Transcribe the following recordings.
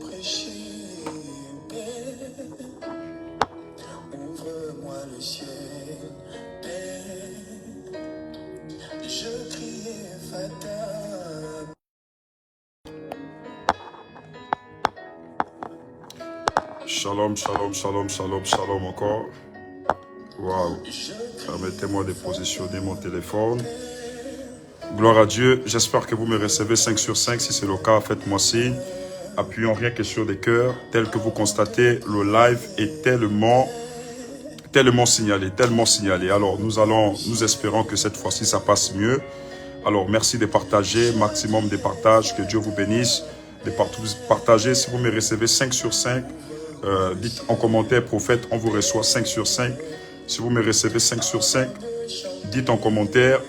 prêcher, Père, ouvre-moi le ciel, Père, je criais fatal. Shalom, shalom, shalom, shalom, shalom encore. Waouh. Permettez-moi de positionner mon téléphone. Gloire à Dieu. J'espère que vous me recevez 5 sur 5. Si c'est le cas, faites-moi signe. Appuyons rien que sur des cœurs. Tel que vous constatez, le live est tellement signalé. Alors, nous espérons que cette fois-ci, ça passe mieux. Alors, merci de partager, maximum de partage. Que Dieu vous bénisse. De partager. Si vous me recevez 5 sur 5, dites en commentaire, prophète, on vous reçoit 5 sur 5. Si vous me recevez 5 sur 5, dites en commentaire,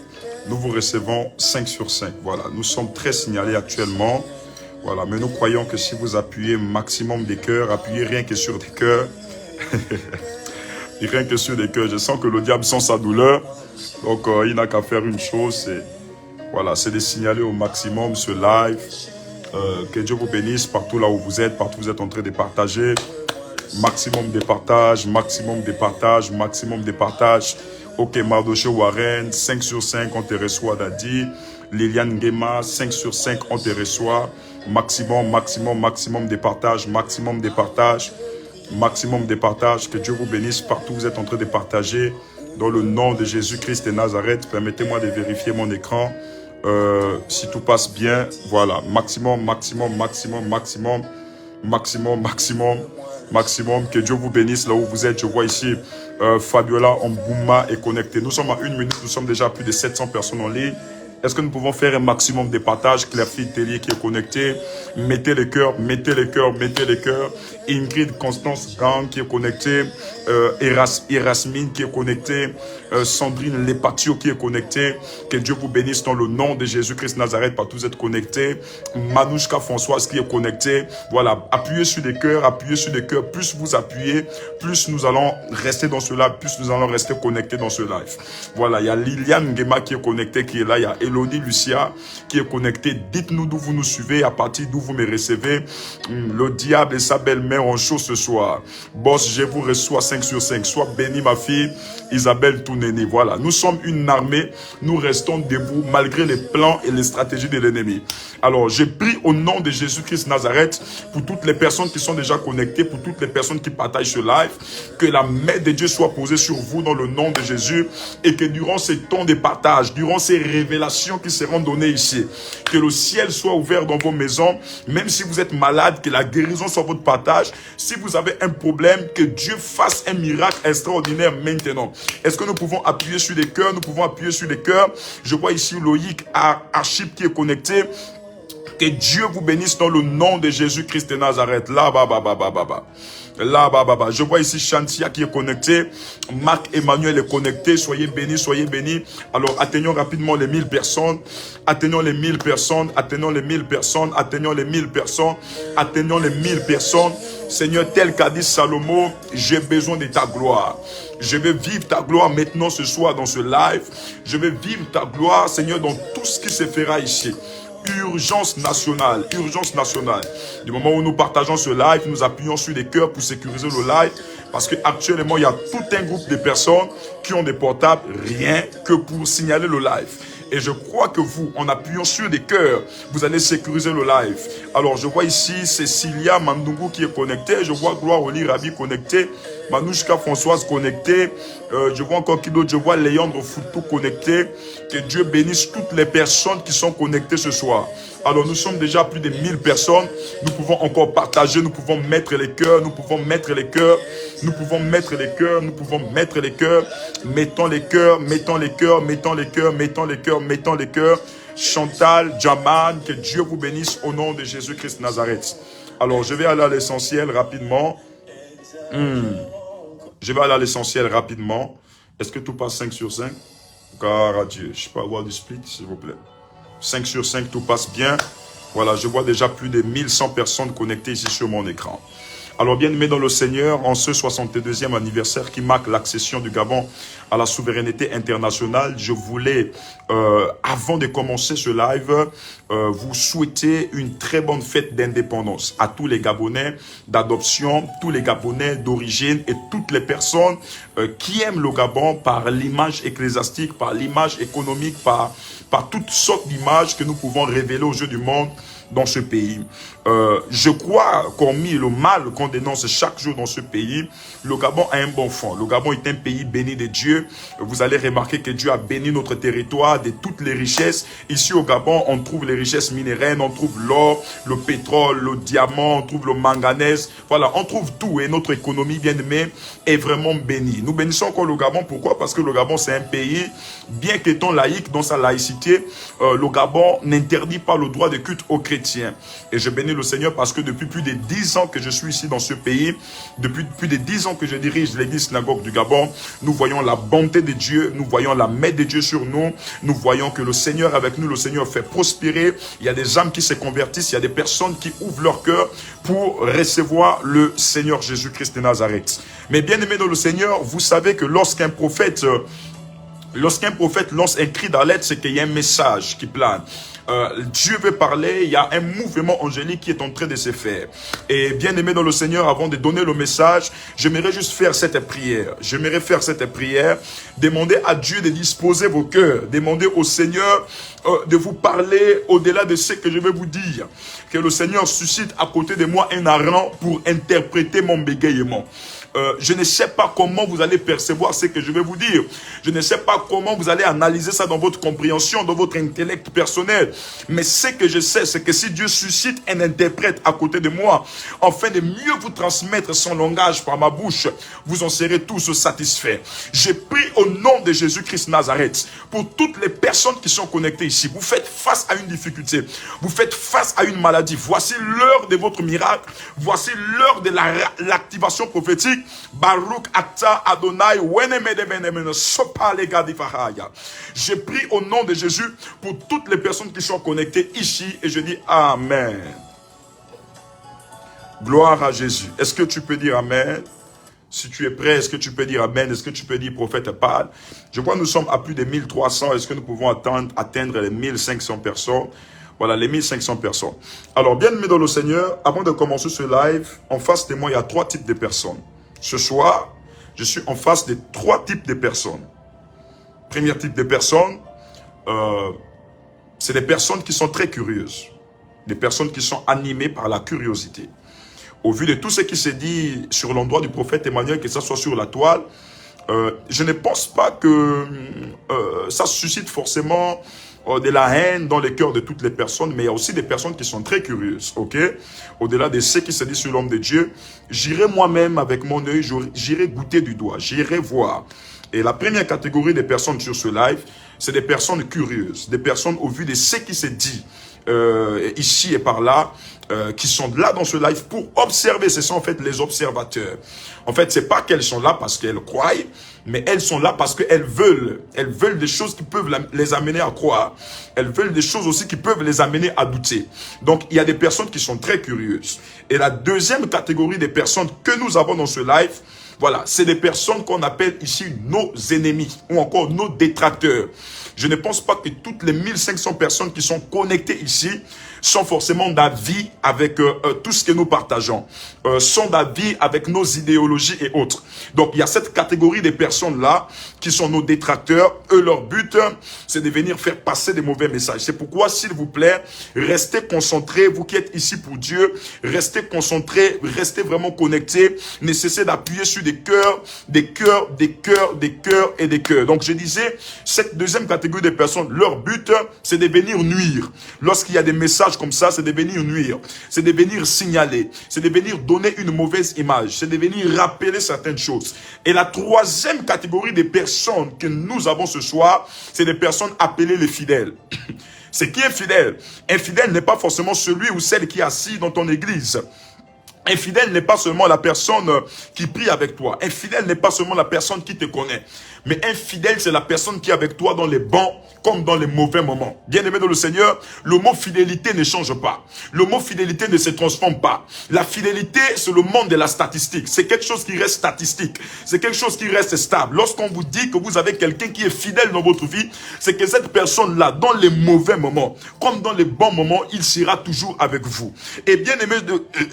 nous vous recevons 5 sur 5. Voilà, nous sommes très signalés actuellement. Voilà, mais nous croyons que si vous appuyez maximum des cœurs, appuyez rien que sur des cœurs. Rien que sur des cœurs. Je sens que le diable sent sa douleur. Donc, il n'a qu'à faire une chose, c'est voilà, c'est de signaler au maximum ce live. Que Dieu vous bénisse partout là où vous êtes en train de partager. Maximum de partage, maximum de partage, maximum de partage. Ok, Mardoché Warren, 5 sur 5, on te reçoit, Dadi. Liliane Gema, 5 sur 5, on te reçoit. Maximum, maximum, maximum de partage, maximum de partage, maximum de partage. Que Dieu vous bénisse partout où vous êtes en train de partager. Dans le nom de Jésus-Christ de Nazareth, permettez-moi de vérifier mon écran. Si tout passe bien, voilà, maximum, maximum, maximum, maximum, maximum, maximum, maximum, que Dieu vous bénisse là où vous êtes. Je vois ici Fabiola Mbouma est connecté. Nous sommes à 1 minute, nous sommes déjà à plus de 700 personnes en ligne. Est-ce que nous pouvons faire un maximum de partage? Claire-Fille Tellier qui est connectée. Mettez les cœurs, mettez les cœurs, mettez les cœurs. Ingrid Constance Gang qui est connectée. Erasmine qui est connectée. Sandrine Lepatio qui est connectée. Que Dieu vous bénisse dans le nom de Jésus-Christ Nazareth, partout vous êtes connectés. Manouchka Françoise qui est connectée. Voilà, appuyez sur des cœurs, appuyez sur des cœurs. Plus vous appuyez, plus nous allons rester dans ce live, plus nous allons rester connectés dans ce live. Voilà, il y a Liliane Ngema qui est connectée, qui est là. Il y a Elodie Lucia qui est connectée. Dites-nous d'où vous nous suivez, à partir d'où vous me recevez. Le diable et sa belle-mère ont chaud ce soir. Boss, je vous reçois 5 sur 5. Sois bénie, ma fille, Isabelle Touneni. Voilà, nous sommes une armée. Nous restons debout malgré les plans et les stratégies de l'ennemi. Alors, j'ai pris au nom de Jésus-Christ Nazareth pour toutes les personnes qui sont déjà connectées, pour toutes les personnes qui partagent ce live, que la main de Dieu soit posée sur vous dans le nom de Jésus et que durant ces temps de partage, durant ces révélations qui seront données ici, que le ciel soit ouvert dans vos maisons, même si vous êtes malade, que la guérison soit votre partage. Si vous avez un problème, que Dieu fasse un miracle extraordinaire maintenant. Est-ce que nous pouvons appuyer sur les cœurs? Nous pouvons appuyer sur les cœurs. Je vois ici Loïc Archip qui est connecté. Que Dieu vous bénisse dans le nom de Jésus-Christ de Nazareth. Là, bas. Je vois ici Chantia qui est connecté. Marc Emmanuel est connecté. Soyez bénis, soyez bénis. Alors, atteignons rapidement les 1000 personnes. Atteignons les 1000 personnes. Atteignons les 1000 personnes. Atteignons les 1000 personnes. Atteignons les 1000 personnes. Seigneur, tel qu'a dit Salomon, j'ai besoin de ta gloire. Je vais vivre ta gloire maintenant ce soir dans ce live. Je vais vivre ta gloire, Seigneur, dans tout ce qui se fera ici. Urgence nationale, urgence nationale. Du moment où nous partageons ce live, nous appuyons sur les cœurs pour sécuriser le live. Parce qu'actuellement, il y a tout un groupe de personnes qui ont des portables rien que pour signaler le live. Et je crois que vous, en appuyant sur des cœurs, vous allez sécuriser le live. Alors, je vois ici Cécilia Mandungu qui est connectée. Je vois Gloire Oli Rabi connectée. Manouchka Françoise connectée. Je vois encore qui d'autre. Je vois Léandre Foutou connecté. Que Dieu bénisse toutes les personnes qui sont connectées ce soir. Alors, nous sommes déjà plus de 1000 personnes. Nous pouvons encore partager. Nous pouvons mettre les cœurs. Nous pouvons mettre les cœurs. Nous pouvons mettre les cœurs. Nous pouvons mettre les cœurs. Mettons les cœurs. Mettons les cœurs. Mettons les cœurs. Mettons les cœurs. Mettons les cœurs. Chantal, Jaman, que Dieu vous bénisse au nom de Jésus-Christ Nazareth. Alors, je vais aller à l'essentiel rapidement. Je vais aller à l'essentiel rapidement. Est-ce que tout passe 5 sur 5? Car à Dieu. Je ne sais pas avoir du split, s'il vous plaît. 5 sur 5, tout passe bien. Voilà, je vois déjà plus de 1100 personnes connectées ici sur mon écran. Alors, bien-aimés dans le Seigneur, en ce 62e anniversaire qui marque l'accession du Gabon à la souveraineté internationale, je voulais, avant de commencer ce live, vous souhaiter une très bonne fête d'indépendance à tous les Gabonais d'adoption, tous les Gabonais d'origine et toutes les personnes qui aiment le Gabon par l'image ecclésiastique, par l'image économique, par toutes sortes d'images que nous pouvons révéler aux yeux du monde dans ce pays. Je crois qu'hormis le mal qu'on dénonce chaque jour dans ce pays, le Gabon a un bon fond. Le Gabon est un pays béni de Dieu. Vous allez remarquer que Dieu a béni notre territoire de toutes les richesses. Ici au Gabon, on trouve les richesses minérales, on trouve l'or, le pétrole, le diamant, on trouve le manganèse. Voilà, on trouve tout et notre économie, bien aimée, est vraiment bénie. Nous bénissons encore le Gabon. Pourquoi? Parce que le Gabon, c'est un pays, bien qu'étant laïque dans sa laïcité, le Gabon n'interdit pas le droit de culte aux chrétiens. Et je bénis le Seigneur parce que depuis plus de 10 ans que je suis ici dans ce pays, depuis plus de 10 ans que je dirige l'église synagogue du Gabon, nous voyons la bonté de Dieu, nous voyons la main de Dieu sur nous, nous voyons que le Seigneur avec nous, le Seigneur fait prospérer, il y a des âmes qui se convertissent, il y a des personnes qui ouvrent leur cœur pour recevoir le Seigneur Jésus-Christ de Nazareth. Mais bien aimé dans le Seigneur, vous savez que lorsqu'un prophète lance un cri d'alerte, c'est qu'il y a un message qui plane. Dieu veut parler, il y a un mouvement angélique qui est en train de se faire. Et bien aimé dans le Seigneur, avant de donner le message, j'aimerais juste faire cette prière. J'aimerais faire cette prière, demander à Dieu de disposer vos cœurs, demander au Seigneur de vous parler au-delà de ce que je vais vous dire. Que le Seigneur suscite à côté de moi un hareng pour interpréter mon bégayement. Je ne sais pas comment vous allez percevoir ce que je vais vous dire. Je ne sais pas comment vous allez analyser ça dans votre compréhension, dans votre intellect personnel. Mais ce que je sais, c'est que si Dieu suscite un interprète à côté de moi, afin de mieux vous transmettre son langage par ma bouche, vous en serez tous satisfaits. Je prie au nom de Jésus-Christ Nazareth pour toutes les personnes qui sont connectées ici. Vous faites face à une difficulté. Vous faites face à une maladie. Voici l'heure de votre miracle. Voici l'heure de l'activation prophétique. Baruch Ata Adonai Sopa Legadi Fahaya. Je prie au nom de Jésus pour toutes les personnes qui sont connectées ici et je dis Amen. Gloire à Jésus. Est-ce que tu peux dire Amen? Si tu es prêt, est-ce que tu peux dire Amen? Est-ce que tu peux dire prophète parle? Je crois que nous sommes à plus de 1300. Est-ce que nous pouvons atteindre les 1500 personnes? Voilà, les 1500 personnes. Alors, bien aimé dans le Seigneur, avant de commencer ce live, en face de moi, il y a 3 types de personnes. Ce soir, je suis en face de 3 types de personnes. Premier type de personnes, c'est des personnes qui sont très curieuses. Des personnes qui sont animées par la curiosité. Au vu de tout ce qui s'est dit sur l'endroit du prophète Emmanuel, que ça soit sur la toile, je ne pense pas que ça suscite forcément de la haine dans les cœurs de toutes les personnes, mais il y a aussi des personnes qui sont très curieuses, ok? Au-delà de ce qui se dit sur l'homme de Dieu, j'irai moi-même avec mon œil, j'irai goûter du doigt, j'irai voir. Et la première catégorie des personnes sur ce live, c'est des personnes curieuses, des personnes au vu de ce qui se dit ici et par là, qui sont là dans ce live pour observer. Ce sont en fait les observateurs. En fait, c'est pas qu'elles sont là parce qu'elles croient, mais elles sont là parce qu'elles veulent. Elles veulent des choses qui peuvent les amener à croire. Elles veulent des choses aussi qui peuvent les amener à douter. Donc, il y a des personnes qui sont très curieuses. Et la deuxième catégorie des personnes que nous avons dans ce live, voilà, c'est des personnes qu'on appelle ici nos ennemis ou encore nos détracteurs. Je ne pense pas que toutes les 1500 personnes qui sont connectées ici sont forcément d'avis avec tout ce que nous partageons, sont d'avis avec nos idéologies et autres. Donc, il y a cette catégorie de personnes-là qui sont nos détracteurs. Eux, leur but, c'est de venir faire passer des mauvais messages. C'est pourquoi, s'il vous plaît, restez concentrés. Vous qui êtes ici pour Dieu, restez concentrés, restez vraiment connectés. Ne cessez d'appuyer sur des cœurs, des cœurs, des cœurs, des cœurs et des cœurs. Donc, je disais, cette deuxième catégorie de personnes, leur but, c'est de venir nuire. Lorsqu'il y a des messages comme ça, c'est de venir nuire, c'est de venir signaler, c'est de venir donner une mauvaise image, c'est de venir rappeler certaines choses. Et la troisième catégorie de personnes que nous avons ce soir, c'est des personnes appelées les fidèles. C'est qui est fidèle? Un fidèle n'est pas forcément celui ou celle qui est assis dans ton église. Infidèle n'est pas seulement la personne qui prie avec toi. Infidèle n'est pas seulement la personne qui te connaît. Mais infidèle, c'est la personne qui est avec toi dans les bons comme dans les mauvais moments. Bien-aimé dans le Seigneur, le mot fidélité ne change pas. Le mot fidélité ne se transforme pas. La fidélité, c'est le monde de la statistique. C'est quelque chose qui reste statistique. C'est quelque chose qui reste stable. Lorsqu'on vous dit que vous avez quelqu'un qui est fidèle dans votre vie, c'est que cette personne-là, dans les mauvais moments, comme dans les bons moments, il sera toujours avec vous. Et bien-aimé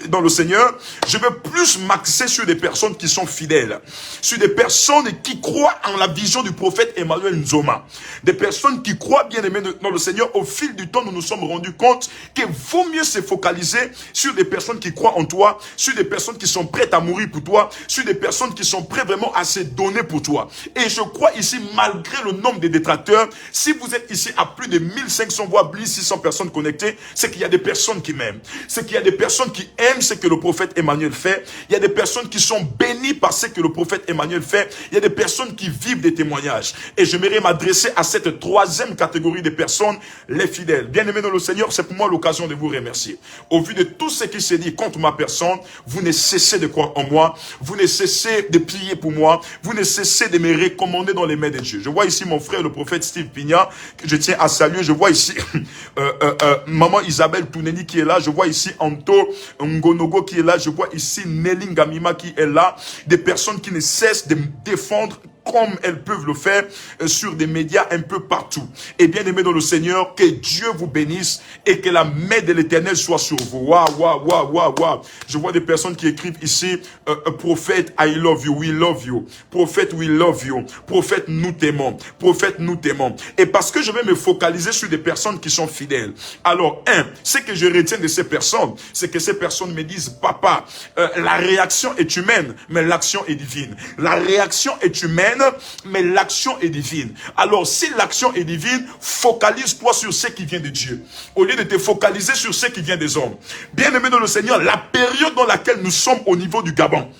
dans le Seigneur, je veux plus m'axer sur des personnes qui sont fidèles. Sur des personnes qui croient en la vision du prophète Emmanuel Nzoma. Des personnes qui croient, bien aimés dans le Seigneur. Au fil du temps, nous nous sommes rendus compte qu'il vaut mieux se focaliser sur des personnes qui croient en toi, sur des personnes qui sont prêtes à mourir pour toi, sur des personnes qui sont prêtes vraiment à se donner pour toi. Et je crois ici, malgré le nombre de détracteurs, si vous êtes ici à plus de 1500 voire 1600 personnes connectées, c'est qu'il y a des personnes qui m'aiment. C'est qu'il y a des personnes qui aiment ce que le prophète Emmanuel fait. Il y a des personnes qui sont bénies par ce que le prophète Emmanuel fait. Il y a des personnes qui vivent des témoignages. Et j'aimerais m'adresser à cette troisième catégorie de personnes, les fidèles. Bien-aimés dans le Seigneur, c'est pour moi l'occasion de vous remercier. Au vu de tout ce qui s'est dit contre ma personne, vous ne cessez de croire en moi, vous ne cessez de prier pour moi, vous ne cessez de me recommander dans les mains de Dieu. Je vois ici mon frère, le prophète Steve Pigna, que je tiens à saluer. Je vois ici maman Isabelle Touneni qui est là. Je vois ici Anto Ngonogo qui est là. Je vois ici Nelly Ngamima qui est là. Des personnes qui ne cessent de me défendre comme elles peuvent le faire sur des médias un peu partout. Et bien aimé dans le Seigneur, que Dieu vous bénisse et que la main de l'Éternel soit sur vous. Waouh, waouh, waouh, waouh, waouh. Je vois des personnes qui écrivent ici, prophète, I love you, we love you. Prophète, we love you. Prophète, nous t'aimons. Prophète, nous t'aimons. Et parce que je vais me focaliser sur des personnes qui sont fidèles. Alors, ce que je retiens de ces personnes, c'est que ces personnes me disent, papa, la réaction est humaine, mais l'action est divine. La réaction est humaine, mais l'action est divine. Alors, si l'action est divine, focalise-toi sur ce qui vient de Dieu, au lieu de te focaliser sur ce qui vient des hommes. Bien-aimé dans le Seigneur, la période dans laquelle nous sommes au niveau du Gabon,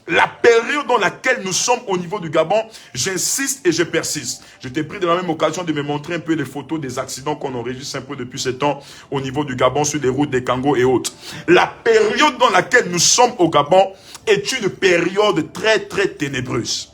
la période dans laquelle nous sommes au niveau du Gabon, j'insiste et je persiste. Je t'ai pris de la même occasion de me montrer un peu les photos des accidents qu'on enregistre un peu depuis ce temps au niveau du Gabon sur les routes des Kango et autres. La période dans laquelle nous sommes au Gabon est une période très très ténébreuse.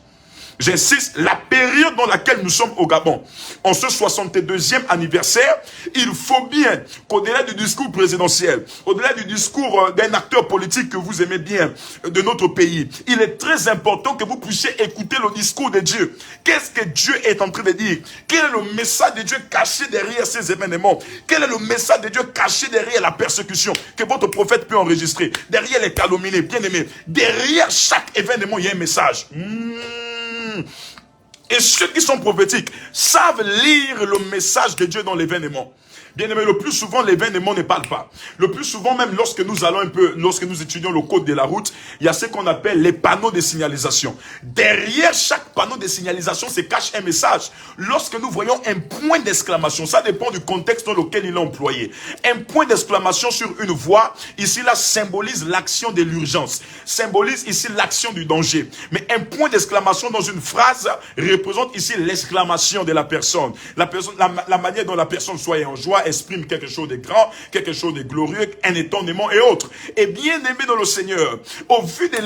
J'insiste, la période dans laquelle nous sommes au Gabon, en ce 62e anniversaire, il faut bien qu'au-delà du discours présidentiel, au-delà du discours d'un acteur politique que vous aimez bien de notre pays, il est très important que vous puissiez écouter le discours de Dieu. Qu'est-ce que Dieu est en train de dire? Quel est le message de Dieu caché derrière ces événements? Quel est le message de Dieu caché derrière la persécution que votre prophète peut enregistrer? Derrière les calomniés, bien aimés. Derrière chaque événement, il y a un message. Et ceux qui sont prophétiques savent lire le message de Dieu dans l'événement. Bien aimé, le plus souvent, l'événement ne parle pas. Le plus souvent, même lorsque nous allons un peu, lorsque nous étudions le code de la route, il y a ce qu'on appelle les panneaux de signalisation. Derrière chaque panneau de signalisation se cache un message. Lorsque nous voyons un point d'exclamation, ça dépend du contexte dans lequel il est employé. Un point d'exclamation sur une voie, ici là, symbolise l'action de l'urgence. Symbolise ici l'action du danger. Mais un point d'exclamation dans une phrase représente ici l'exclamation de la personne. La manière dont la personne soit en joie, exprime quelque chose de grand, quelque chose de glorieux, un étonnement et autres. Et bien aimé dans le Seigneur, au vu de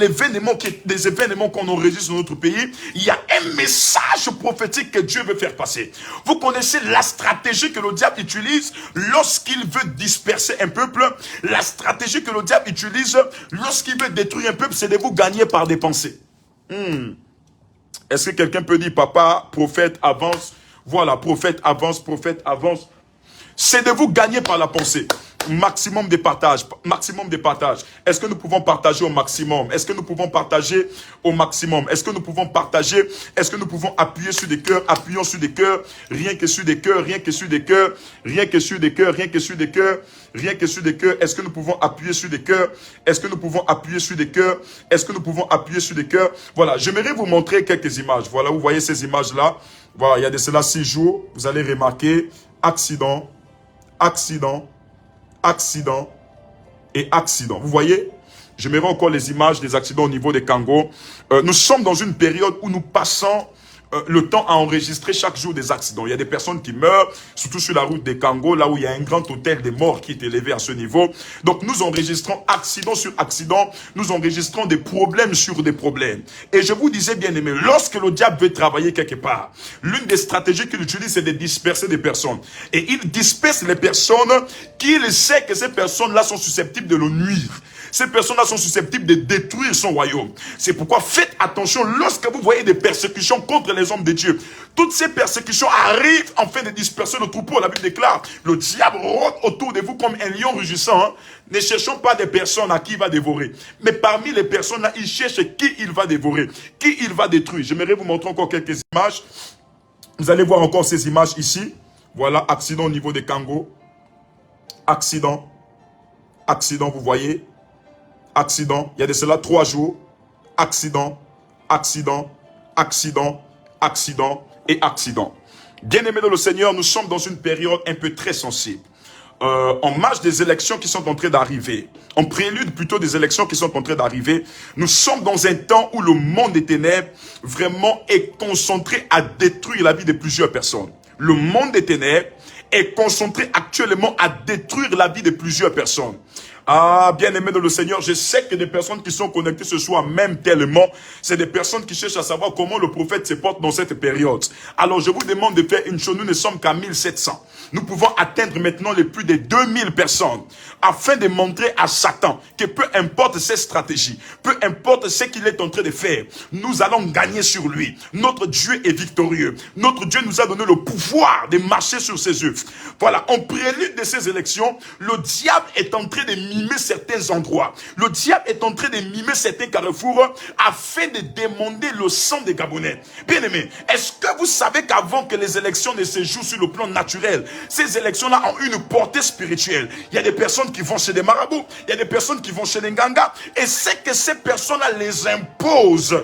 des événements qu'on enregistre dans notre pays, il y a un message prophétique que Dieu veut faire passer. Vous connaissez la stratégie que le diable utilise lorsqu'il veut disperser un peuple. La stratégie que le diable utilise lorsqu'il veut détruire un peuple, c'est de vous gagner par des pensées. Est-ce que quelqu'un peut dire, papa, prophète, avance? Voilà, prophète, avance, prophète, avance. C'est de vous gagner par la pensée. Maximum de partage, maximum de partage. Est-ce que nous pouvons partager au maximum? Est-ce que nous pouvons partager au maximum? Est-ce que nous pouvons partager? Est-ce que nous pouvons appuyer sur des cœurs? Appuyons sur des cœurs, rien que sur des cœurs, rien que sur des cœurs, rien que sur des cœurs, rien que sur des cœurs, rien que sur des cœurs. Est-ce que nous pouvons appuyer sur des cœurs? Est-ce que nous pouvons appuyer sur des cœurs? Est-ce que nous pouvons appuyer sur des cœurs? Voilà, j'aimerais vous montrer quelques images. Voilà, vous voyez ces images-là. Voilà, il y a de cela 6 jours. Vous allez remarquer accident, accident, accident et accident. Vous voyez, je mets encore les images des accidents au niveau des Kango. Nous sommes dans une période où nous passons le temps à enregistrer chaque jour des accidents. Il y a des personnes qui meurent, surtout sur la route des Kango, là où il y a un grand hôtel des morts qui est élevé à ce niveau. Donc nous enregistrons accident sur accident, nous enregistrons des problèmes sur des problèmes. Et je vous disais bien aimé, lorsque le diable veut travailler quelque part, l'une des stratégies qu'il utilise, c'est de disperser des personnes. Et il disperse les personnes qu'il sait que ces personnes-là sont susceptibles de le nuire. Ces personnes-là sont susceptibles de détruire son royaume. C'est pourquoi faites attention lorsque vous voyez des persécutions contre les hommes de Dieu. Toutes ces persécutions arrivent afin de disperser le troupeau. La Bible déclare, le diable rôde autour de vous comme un lion rugissant. Hein. Ne cherchons pas des personnes à qui il va dévorer. Mais parmi les personnes-là, il cherche qui il va dévorer, qui il va détruire. J'aimerais vous montrer encore quelques images. Vous allez voir encore ces images ici. Voilà, accident au niveau des Kango. Accident. Accident, vous voyez. Accident, il y a de cela 3 jours, accident, accident, accident, accident et accident. Bien-aimés dans le Seigneur, nous sommes dans une période un peu très sensible. En marge des élections qui sont en train d'arriver, en prélude plutôt des élections qui sont en train d'arriver, nous sommes dans un temps où le monde des ténèbres vraiment est concentré à détruire la vie de plusieurs personnes. Le monde des ténèbres est concentré actuellement à détruire la vie de plusieurs personnes. Ah, bien-aimés dans le Seigneur, je sais que des personnes qui sont connectées ce soir, même tellement, c'est des personnes qui cherchent à savoir comment le prophète se porte dans cette période. Alors, je vous demande de faire une chose, nous ne sommes qu'à 1700. Nous pouvons atteindre maintenant les plus de 2000 personnes, afin de montrer à Satan que peu importe ses stratégies, peu importe ce qu'il est en train de faire, nous allons gagner sur lui. Notre Dieu est victorieux. Notre Dieu nous a donné le pouvoir de marcher sur ses œuvres. Voilà, en prélude de ces élections, le diable est en train de mimer certains endroits. Le diable est en train de mimer certains carrefours afin de demander le sang des Gabonais. Bien aimé, est-ce que vous savez qu'avant que les élections ne se jouent sur le plan naturel, ces élections-là ont une portée spirituelle? Il y a des personnes qui vont chez des marabouts, il y a des personnes qui vont chez les Nganga, et c'est que ces personnes-là les imposent,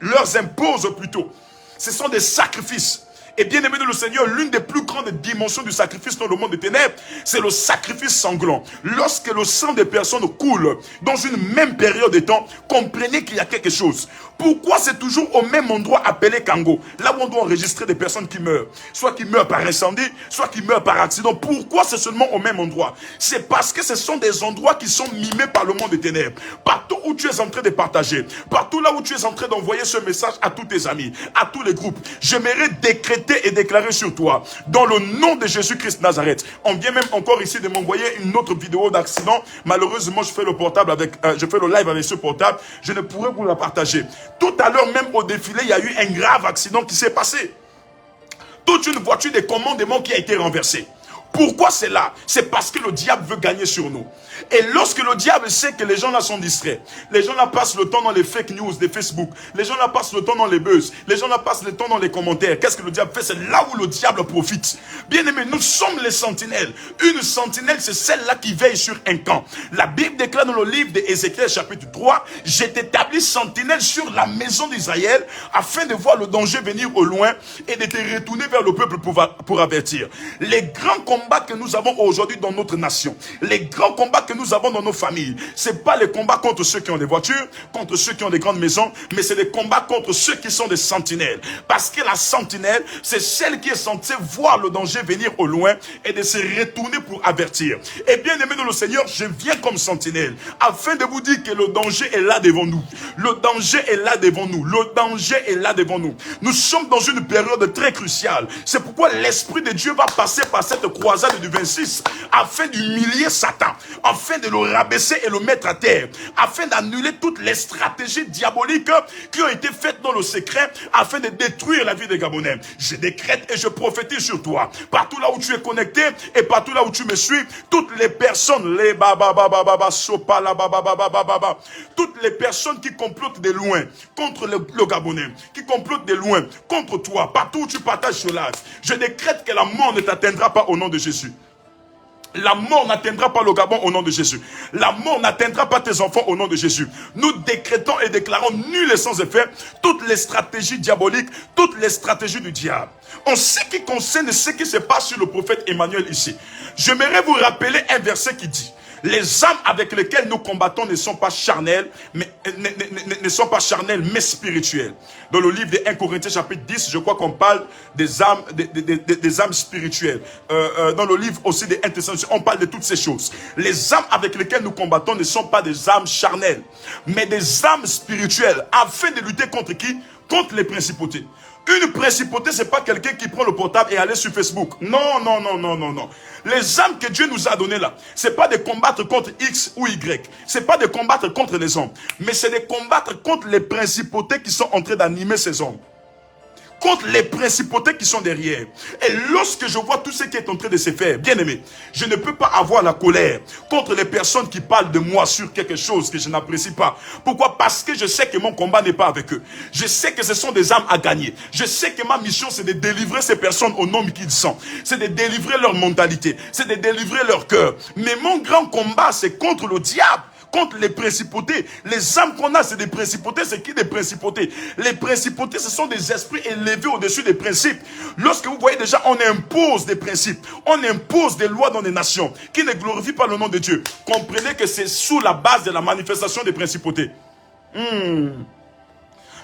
leur imposent plutôt. Ce sont des sacrifices. Et bien aimé de le Seigneur, l'une des plus grandes dimensions du sacrifice dans le monde des ténèbres, c'est le sacrifice sanglant. Lorsque le sang des personnes coule dans une même période de temps, comprenez qu'il y a quelque chose. Pourquoi c'est toujours au même endroit appelé Kango, là où on doit enregistrer des personnes qui meurent, soit qui meurent par incendie, soit qui meurent par accident? Pourquoi c'est seulement au même endroit? C'est parce que ce sont des endroits qui sont mimés par le monde des ténèbres. Partout où tu es en train de partager, partout là où tu es en train d'envoyer ce message à tous tes amis, à tous les groupes, j'aimerais décréter et déclarer sur toi, dans le nom de Jésus-Christ Nazareth. On vient même encore ici de m'envoyer une autre vidéo d'accident. Malheureusement, je fais le portable avec, je fais le live avec ce portable. Je ne pourrai vous la partager. Tout à l'heure, même au défilé, il y a eu un grave accident qui s'est passé. Toute une voiture de commandement qui a été renversée. Pourquoi c'est là? C'est parce que le diable veut gagner sur nous. Et lorsque le diable sait que les gens là sont distraits, les gens là passent le temps dans les fake news de Facebook, les gens là passent le temps dans les buzz, les gens là passent le temps dans les commentaires, qu'est-ce que le diable fait? C'est là où le diable profite. Bien aimé, nous sommes les sentinelles. Une sentinelle, c'est celle-là qui veille sur un camp. La Bible déclare dans le livre d'Ézéchiel chapitre 3, « Je t'établis sentinelle sur la maison d'Israël afin de voir le danger venir au loin et de te retourner vers le peuple pour avertir. » Les grands combats que nous avons aujourd'hui dans notre nation, les grands combats que nous avons dans nos familles, c'est pas les combats contre ceux qui ont des voitures, contre ceux qui ont des grandes maisons, mais c'est des combats contre ceux qui sont des sentinelles. Parce que la sentinelle, c'est celle qui est censée voir le danger venir au loin et de se retourner pour avertir. Et bien aimé dans le Seigneur, je viens comme sentinelle afin de vous dire que le danger est là devant nous. Le danger est là devant nous. Le danger est là devant nous. Nous sommes dans une période très cruciale. C'est pourquoi l'Esprit de Dieu va passer par cette croisade du 26 afin d'humilier Satan, afin de le rabaisser et le mettre à terre, afin d'annuler toutes les stratégies diaboliques qui ont été faites dans le secret afin de détruire la vie des Gabonais. Je décrète et je prophétise sur toi, partout là où tu es connecté et partout là où tu me suis, toutes les personnes, les toutes les personnes qui complotent de loin contre le Gabonais, qui complotent de loin contre toi, partout où tu partages ce live, je décrète que la mort ne t'atteindra pas au nom de Jésus. La mort n'atteindra pas le Gabon au nom de Jésus. La mort n'atteindra pas tes enfants au nom de Jésus. Nous décrétons et déclarons nul et sans effet toutes les stratégies diaboliques, toutes les stratégies du diable. En ce qui concerne ce qui se passe sur le prophète Emmanuel ici, j'aimerais vous rappeler un verset qui dit: Les âmes avec lesquelles nous combattons ne sont pas charnelles, mais spirituelles. Dans le livre de 1 Corinthiens chapitre 10, je crois qu'on parle des âmes, des âmes spirituelles. Dans le livre aussi de 1 Thessaloniciens, on parle de toutes ces choses. Les âmes avec lesquelles nous combattons ne sont pas des âmes charnelles, mais des âmes spirituelles, afin de lutter contre qui? Contre les principautés. Une principauté, c'est pas quelqu'un qui prend le portable et aller sur Facebook. Non, non, non, non, non, non. Les âmes que Dieu nous a données là, c'est pas de combattre contre X ou Y. C'est pas de combattre contre les hommes. Mais c'est de combattre contre les principautés qui sont en train d'animer ces hommes. Contre les principautés qui sont derrière. Et lorsque je vois tout ce qui est en train de se faire, bien aimé, je ne peux pas avoir la colère contre les personnes qui parlent de moi sur quelque chose que je n'apprécie pas. Pourquoi? Parce que je sais que mon combat n'est pas avec eux. Je sais que ce sont des âmes à gagner. Je sais que ma mission, c'est de délivrer ces personnes au nom qu'ils sont. C'est de délivrer leur mentalité. C'est de délivrer leur cœur. Mais mon grand combat, c'est contre le diable. Contre les principautés. Les âmes qu'on a, c'est des principautés. C'est qui des principautés? Les principautés, ce sont des esprits élevés au-dessus des principes. Lorsque vous voyez déjà, on impose des principes. On impose des lois dans les nations qui ne glorifient pas le nom de Dieu. Comprenez que c'est sous la base de la manifestation des principautés.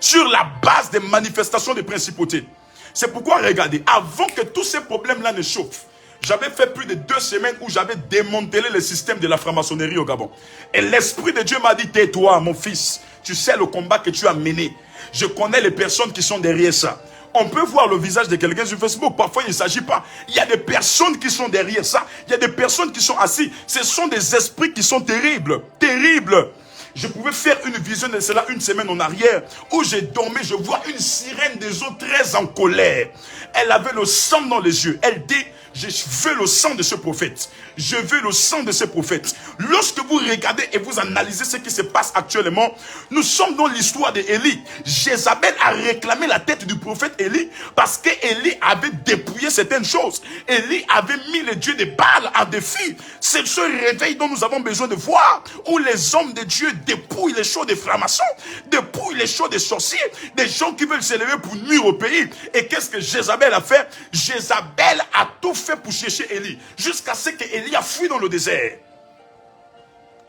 Sur la base des manifestations des principautés. C'est pourquoi, regardez, avant que tous ces problèmes-là ne chauffent, j'avais fait plus de 2 semaines où j'avais démantelé le système de la franc-maçonnerie au Gabon. Et l'Esprit de Dieu m'a dit, tais-toi, mon fils. Tu sais le combat que tu as mené. Je connais les personnes qui sont derrière ça. On peut voir le visage de quelqu'un sur Facebook. Parfois, il ne s'agit pas. Il y a des personnes qui sont derrière ça. Il y a des personnes qui sont assises. Ce sont des esprits qui sont terribles. Terribles. Je pouvais faire une vision de cela 1 semaine en arrière, où j'ai dormi, je vois une sirène des eaux très en colère. Elle avait le sang dans les yeux. Elle dit, je veux le sang de ce prophète. Je veux le sang de ce prophète. Lorsque vous regardez et vous analysez ce qui se passe actuellement, nous sommes dans l'histoire d'Élie. Jézabel a réclamé la tête du prophète Élie parce qu'Élie avait dépouillé certaines choses. Élie avait mis les dieux de Baal en défi. C'est ce réveil dont nous avons besoin de voir, où les hommes de Dieu dépouillent les choses des francs-maçons, dépouillent les choses des sorciers, des gens qui veulent s'élever pour nuire au pays. Et qu'est-ce que Jézabel a fait? Jézabel a tout fait pour chercher Élie, jusqu'à ce qu'Élie a fui dans le désert.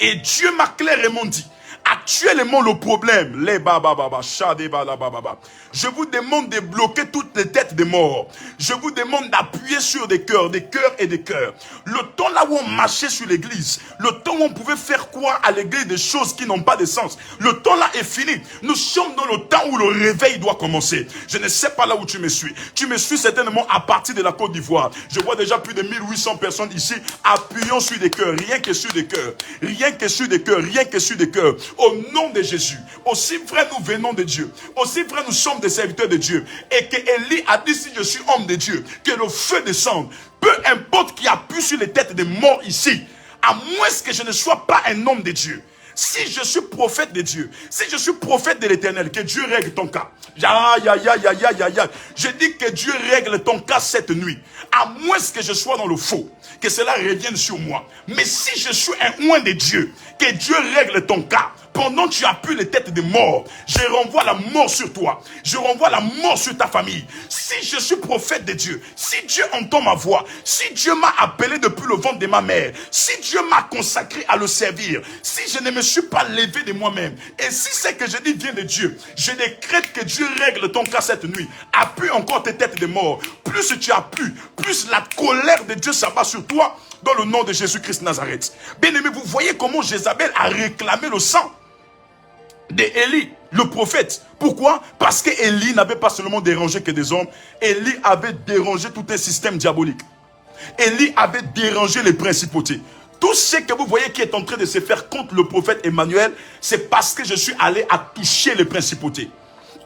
Et Dieu m'a clairement dit, actuellement le problème, je vous demande de bloquer toutes les têtes des morts. Je vous demande d'appuyer sur des cœurs et des cœurs. Le temps là où on marchait sur l'église, le temps où on pouvait faire croire à l'église des choses qui n'ont pas de sens, le temps là est fini. Nous sommes dans le temps où le réveil doit commencer. Je ne sais pas là où tu me suis. Tu me suis certainement à partir de la Côte d'Ivoire. Je vois déjà plus de 1800 personnes ici appuyant sur des cœurs, rien que sur des cœurs, rien que sur des cœurs, rien que sur des cœurs. Au nom de Jésus, aussi vrai nous venons de Dieu, aussi vrai nous sommes des serviteurs de Dieu, et que Élie a dit, si je suis homme de Dieu, que le feu descende, peu importe qui appuie sur les têtes des morts ici, à moins que je ne sois pas un homme de Dieu. Si je suis prophète de Dieu, si je suis prophète de l'Éternel, que Dieu règle ton cas. Je dis que Dieu règle ton cas cette nuit. À moins que je sois dans le faux, que cela revienne sur moi. Mais si je suis un oint de Dieu, que Dieu règle ton cas. Pendant que tu appuies les têtes des morts, je renvoie la mort sur toi. Je renvoie la mort sur ta famille. Si je suis prophète de Dieu, si Dieu entend ma voix, si Dieu m'a appelé depuis le ventre de ma mère, si Dieu m'a consacré à le servir, si je ne me suis pas levé de moi-même, et si ce que je dis vient de Dieu, je décrète que Dieu règle ton cas cette nuit. Appuie encore tes têtes des morts. Plus tu appuies, plus la colère de Dieu s'abat sur toi, dans le nom de Jésus-Christ Nazareth. Bien-aimé, vous voyez comment Jézabel a réclamé le sang d'Élie, le prophète. Pourquoi? Parce que Élie n'avait pas seulement dérangé que des hommes. Élie avait dérangé tout un système diabolique. Élie avait dérangé les principautés. Tout ce que vous voyez qui est en train de se faire contre le prophète Emmanuel, c'est parce que je suis allé à toucher les principautés.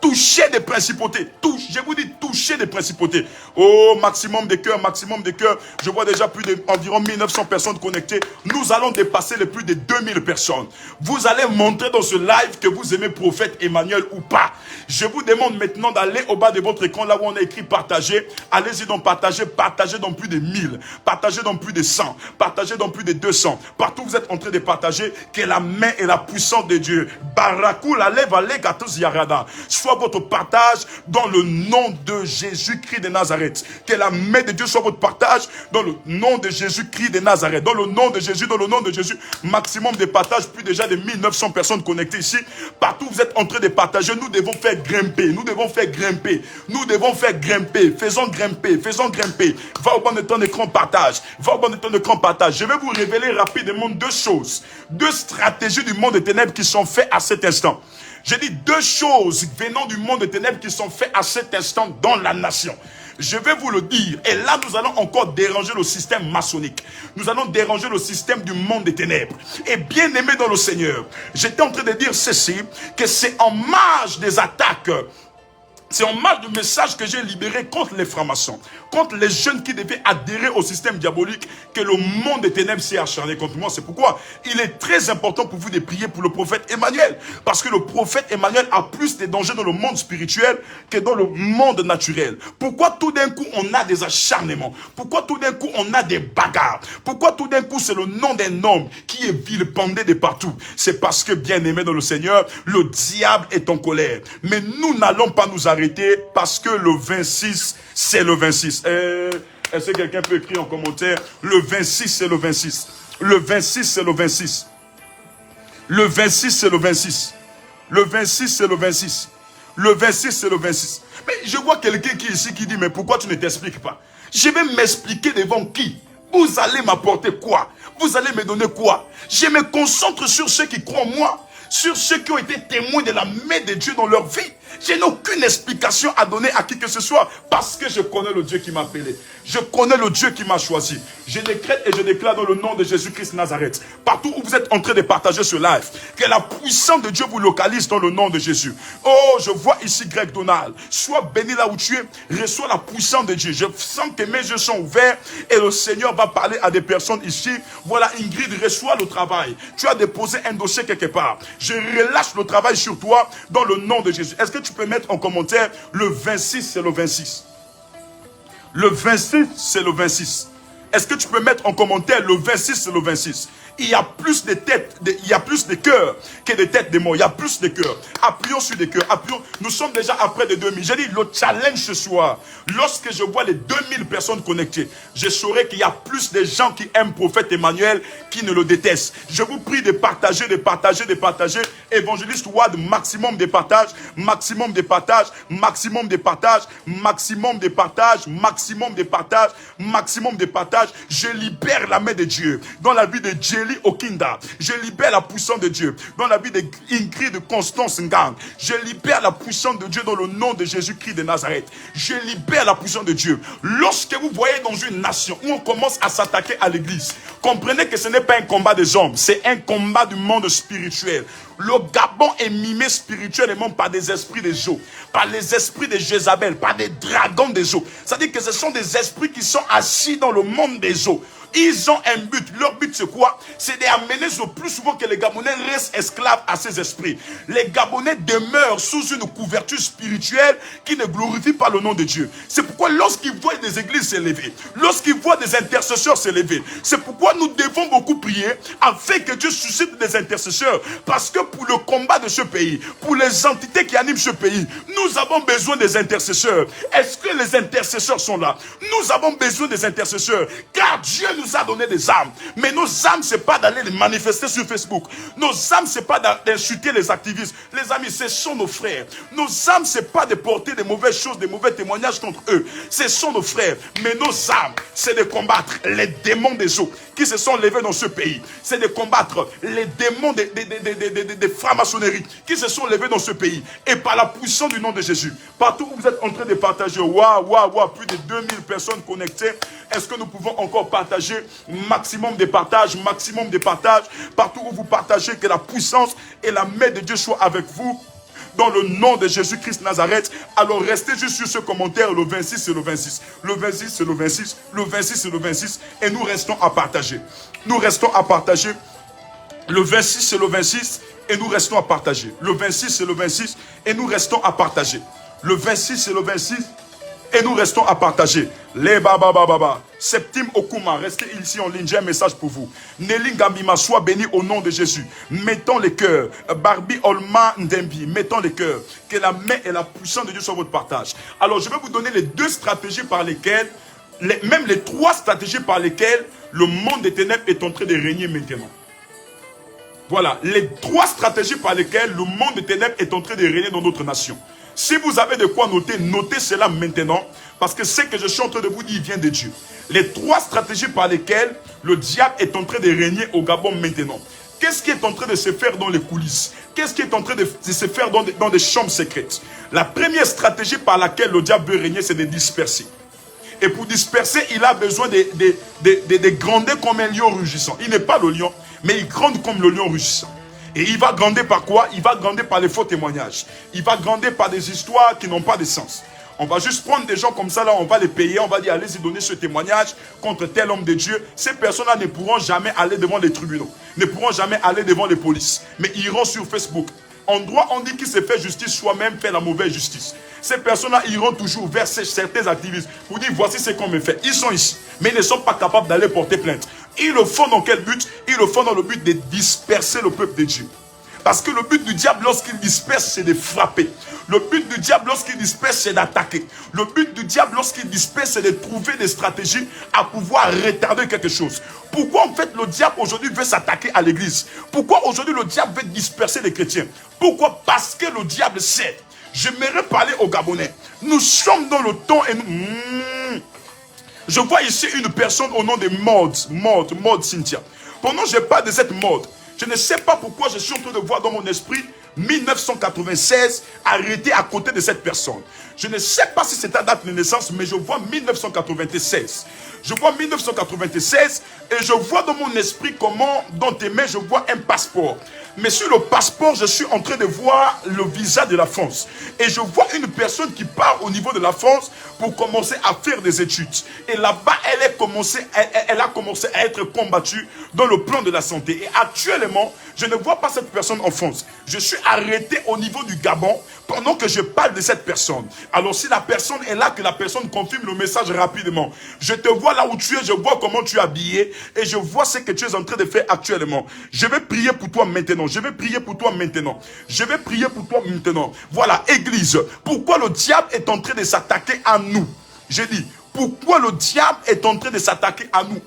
Toucher des principautés. Je vous dis toucher des principautés. Oh, maximum de cœurs, maximum de cœurs. Je vois déjà plus d'environ 1900 personnes connectées. Nous allons dépasser les plus de 2000 personnes. Vous allez montrer dans ce live que vous aimez prophète Emmanuel ou pas. Je vous demande maintenant d'aller au bas de votre écran, là où on a écrit partager. Allez-y donc partager, partagez dans plus de 1000, partagez dans plus de 100, partagez dans plus de 200. Partout où vous êtes en train de partager, que la main et la puissance de Dieu, Barakou la lève à l'égatos yarada, soit soit votre partage dans le nom de Jésus-Christ de Nazareth. Que la main de Dieu soit votre partage dans le nom de Jésus-Christ de Nazareth. Dans le nom de Jésus, dans le nom de Jésus. Maximum de partage, plus déjà de 1900 personnes connectées ici. Partout où vous êtes en train de partager, nous devons faire grimper. Nous devons faire grimper. Nous devons faire grimper. Faisons grimper. Faisons grimper. Va au bon de ton écran, partage. Va au bon de ton écran, partage. Je vais vous révéler rapidement deux choses. Deux stratégies du monde des ténèbres qui sont faites à cet instant. J'ai dit deux choses venant du monde des ténèbres qui sont faites à cet instant dans la nation. Je vais vous le dire. Et là, nous allons encore déranger le système maçonnique. Nous allons déranger le système du monde des ténèbres. Et bien aimé dans le Seigneur, j'étais en train de dire ceci, que c'est en marge des attaques. C'est en marge du message que j'ai libéré contre les francs-maçons, contre les jeunes qui devaient adhérer au système diabolique, que le monde des ténèbres s'est acharné contre moi. C'est pourquoi il est très important pour vous de prier pour le prophète Emmanuel. Parce que le prophète Emmanuel a plus de dangers dans le monde spirituel que dans le monde naturel. Pourquoi tout d'un coup on a des acharnements? Pourquoi tout d'un coup on a des bagarres? Pourquoi tout d'un coup c'est le nom d'un homme qui est vilipendé de partout? C'est parce que, bien aimé dans le Seigneur, le diable est en colère. Mais nous n'allons pas nous arrêter. Parce que le 26, c'est le 26. Est-ce que quelqu'un peut écrire en commentaire? Le 26, c'est le 26. Le 26, c'est le 26. Le 26, c'est le 26. Le 26, c'est le 26. Le 26, c'est le 26. Mais je vois quelqu'un qui est ici qui dit, mais pourquoi tu ne t'expliques pas? Je vais m'expliquer devant qui? Vous allez m'apporter quoi? Vous allez me donner quoi? Je me concentre sur ceux qui croient en moi, sur ceux qui ont été témoins de la main de Dieu dans leur vie. Je n'ai aucune explication à donner à qui que ce soit parce que je connais le Dieu qui m'a appelé. Je connais le Dieu qui m'a choisi. Je décrète et je déclare dans le nom de Jésus-Christ Nazareth, partout où vous êtes en train de partager ce live, que la puissance de Dieu vous localise dans le nom de Jésus. Oh, je vois ici Greg Donald. Sois béni là où tu es. Reçois la puissance de Dieu. Je sens que mes yeux sont ouverts et le Seigneur va parler à des personnes ici. Voilà, Ingrid, reçois le travail. Tu as déposé un dossier quelque part. Je relâche le travail sur toi dans le nom de Jésus. Est-ce que tu peux mettre en commentaire le 26, c'est le 26. Le 26, c'est le 26. Est-ce que tu peux mettre en commentaire le 26, c'est le 26? Il y a plus de têtes, il y a plus de cœurs que de têtes de morts. Il y a plus de cœurs. Appuyons sur des cœurs. Appuyons. Nous sommes déjà à près de 2000. J'ai dit le challenge ce soir. Lorsque je vois les 2000 personnes connectées, je saurai qu'il y a plus de gens qui aiment prophète Emmanuel qui ne le détestent. Je vous prie de partager, de partager, de partager. Évangéliste Wad, maximum de partage, maximum de partage, maximum de partage, maximum de partage, maximum de partage, maximum de partage. Je libère la main de Dieu dans la vie de Dieu. Okinda. Je libère la puissance de Dieu dans la vie d'Ingrid de Constance Ngang. Je libère la puissance de Dieu dans le nom de Jésus-Christ de Nazareth. Je libère la puissance de Dieu. Lorsque vous voyez dans une nation où on commence à s'attaquer à l'église, comprenez que ce n'est pas un combat des hommes, c'est un combat du monde spirituel. Le Gabon est mimé spirituellement par des esprits des eaux, par les esprits de Jézabel, par des dragons des eaux. C'est-à-dire que ce sont des esprits qui sont assis dans le monde des eaux. Ils ont un but. Leur but, c'est quoi? C'est d'amener le plus souvent que les Gabonais restent esclaves à ces esprits. Les Gabonais demeurent sous une couverture spirituelle qui ne glorifie pas le nom de Dieu. C'est pourquoi lorsqu'ils voient des églises s'élever, lorsqu'ils voient des intercesseurs s'élever, c'est pourquoi nous devons beaucoup prier afin que Dieu suscite des intercesseurs. Parce que pour le combat de ce pays, pour les entités qui animent ce pays, nous avons besoin des intercesseurs. Est-ce que les intercesseurs sont là? Nous avons besoin des intercesseurs. Car Dieu nous a donné des âmes. Mais nos âmes, c'est pas d'aller les manifester sur Facebook. Nos âmes, c'est pas d'insulter les activistes. Les amis, ce sont nos frères. Nos âmes, c'est pas de porter des mauvaises choses, des mauvais témoignages contre eux. Ce sont nos frères. Mais nos âmes, c'est de combattre les démons des eaux qui se sont levés dans ce pays. C'est de combattre les démons des francs-maçonneries qui se sont levés dans ce pays. Et par la puissance du nom de Jésus, partout où vous êtes en train de partager, waouh, plus de 2000 personnes connectées, est-ce que nous pouvons encore partager maximum de partage, maximum de partage, partout où vous partagez, que la puissance et la main de Dieu soient avec vous. Dans le nom de Jésus-Christ Nazareth, alors restez juste sur ce commentaire, le 26 c'est le 26, le 26 c'est le 26, le 26 c'est le 26, et nous restons à partager. Nous restons à partager. Le 26 c'est le 26, et nous restons à partager. Le 26 c'est le 26, et nous restons à partager. Le 26 c'est le 26, et nous restons à partager. Les baba. Septime Okuma, restez ici en ligne, j'ai un message pour vous. Nelly Gambima, sois béni au nom de Jésus. Mettons les cœurs. Barbie Olma Ndembi, mettons les cœurs. Que la main et la puissance de Dieu soient votre partage. Alors, je vais vous donner les 2 stratégies par lesquelles, même les 3 stratégies par lesquelles le monde des ténèbres est en train de régner maintenant. Voilà, les 3 stratégies par lesquelles le monde des ténèbres est en train de régner dans notre nation. Si vous avez de quoi noter, notez cela maintenant, parce que ce que je suis en train de vous dire vient de Dieu. Les 3 stratégies par lesquelles le diable est en train de régner au Gabon maintenant. Qu'est-ce qui est en train de se faire dans les coulisses? Qu'est-ce qui est en train de se faire dans des chambres secrètes? La première stratégie par laquelle le diable veut régner, c'est de disperser. Et pour disperser, il a besoin de gronder comme un lion rugissant. Il n'est pas le lion, mais il gronde comme le lion rugissant. Et il va grandir par quoi? Il va grandir par les faux témoignages. Il va grandir par des histoires qui n'ont pas de sens. On va juste prendre des gens comme ça, là, on va les payer, on va dire, allez-y donner ce témoignage contre tel homme de Dieu. Ces personnes-là ne pourront jamais aller devant les tribunaux, ne pourront jamais aller devant les polices, mais ils iront sur Facebook. En droit, on dit qu'il se fait justice soi-même, fait la mauvaise justice. Ces personnes-là iront toujours vers certains activistes pour dire, voici ce qu'on me fait. Ils sont ici, mais ils ne sont pas capables d'aller porter plainte. Ils le font dans quel but? Ils le font dans le but de disperser le peuple de Dieu. Parce que le but du diable lorsqu'il disperse, c'est de frapper. Le but du diable lorsqu'il disperse, c'est d'attaquer. Le but du diable lorsqu'il disperse, c'est de trouver des stratégies à pouvoir retarder quelque chose. Pourquoi en fait le diable aujourd'hui veut s'attaquer à l'église? Pourquoi aujourd'hui le diable veut disperser les chrétiens? Pourquoi? Parce que le diable sait. J'aimerais parler aux Gabonais. Nous sommes dans le temps et nous... Je vois ici une personne au nom de Maud Cynthia. Pendant que je parle de cette Maud, je ne sais pas pourquoi je suis en train de voir dans mon esprit 1996 arrêté à côté de cette personne. Je ne sais pas si c'est ta date de naissance, mais je vois 1996. Je vois 1996 et je vois dans mon esprit comment, dans tes mains, je vois un passeport. Mais sur le passeport, je suis en train de voir le visa de la France. Et je vois une personne qui part au niveau de la France pour commencer à faire des études. Et là-bas, elle a commencé à être combattue dans le plan de la santé. Et actuellement, je ne vois pas cette personne en France. Je suis arrêté au niveau du Gabon pendant que je parle de cette personne. Alors si la personne est là, que la personne confirme le message rapidement. Je te vois là où tu es, je vois comment tu es habillé et je vois ce que tu es en train de faire actuellement. Je vais prier pour toi maintenant. Je vais prier pour toi maintenant. Je vais prier pour toi maintenant. Voilà, Église. Pourquoi le diable est en train de s'attaquer à nous? J'ai dit, pourquoi le diable est en train de s'attaquer à nous?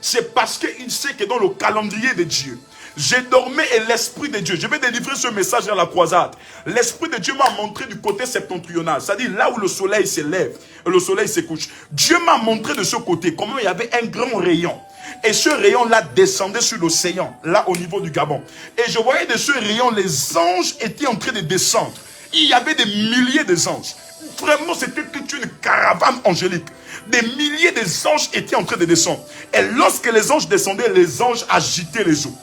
C'est parce qu'il sait que dans le calendrier de Dieu, j'ai dormi et l'Esprit de Dieu, je vais délivrer ce message à la croisade. L'Esprit de Dieu m'a montré du côté septentrional, c'est-à-dire là où le soleil se lève et le soleil se couche. Dieu m'a montré de ce côté comment il y avait un grand rayon. Et ce rayon-là descendait sur l'océan, là au niveau du Gabon. Et je voyais de ce rayon, les anges étaient en train de descendre. Il y avait des milliers d'anges. Vraiment, c'était toute une caravane angélique. Des milliers d'anges étaient en train de descendre. Et lorsque les anges descendaient, les anges agitaient les eaux.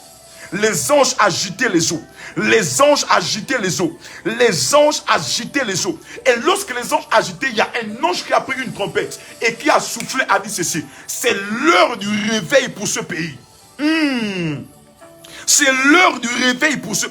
Les anges agitaient les eaux. Les anges agitaient les eaux. Les anges agitaient les eaux. Et lorsque les anges agitaient, il y a un ange qui a pris une trompette et qui a soufflé, a dit ceci. C'est l'heure du réveil pour ce pays. C'est l'heure du réveil pour ce...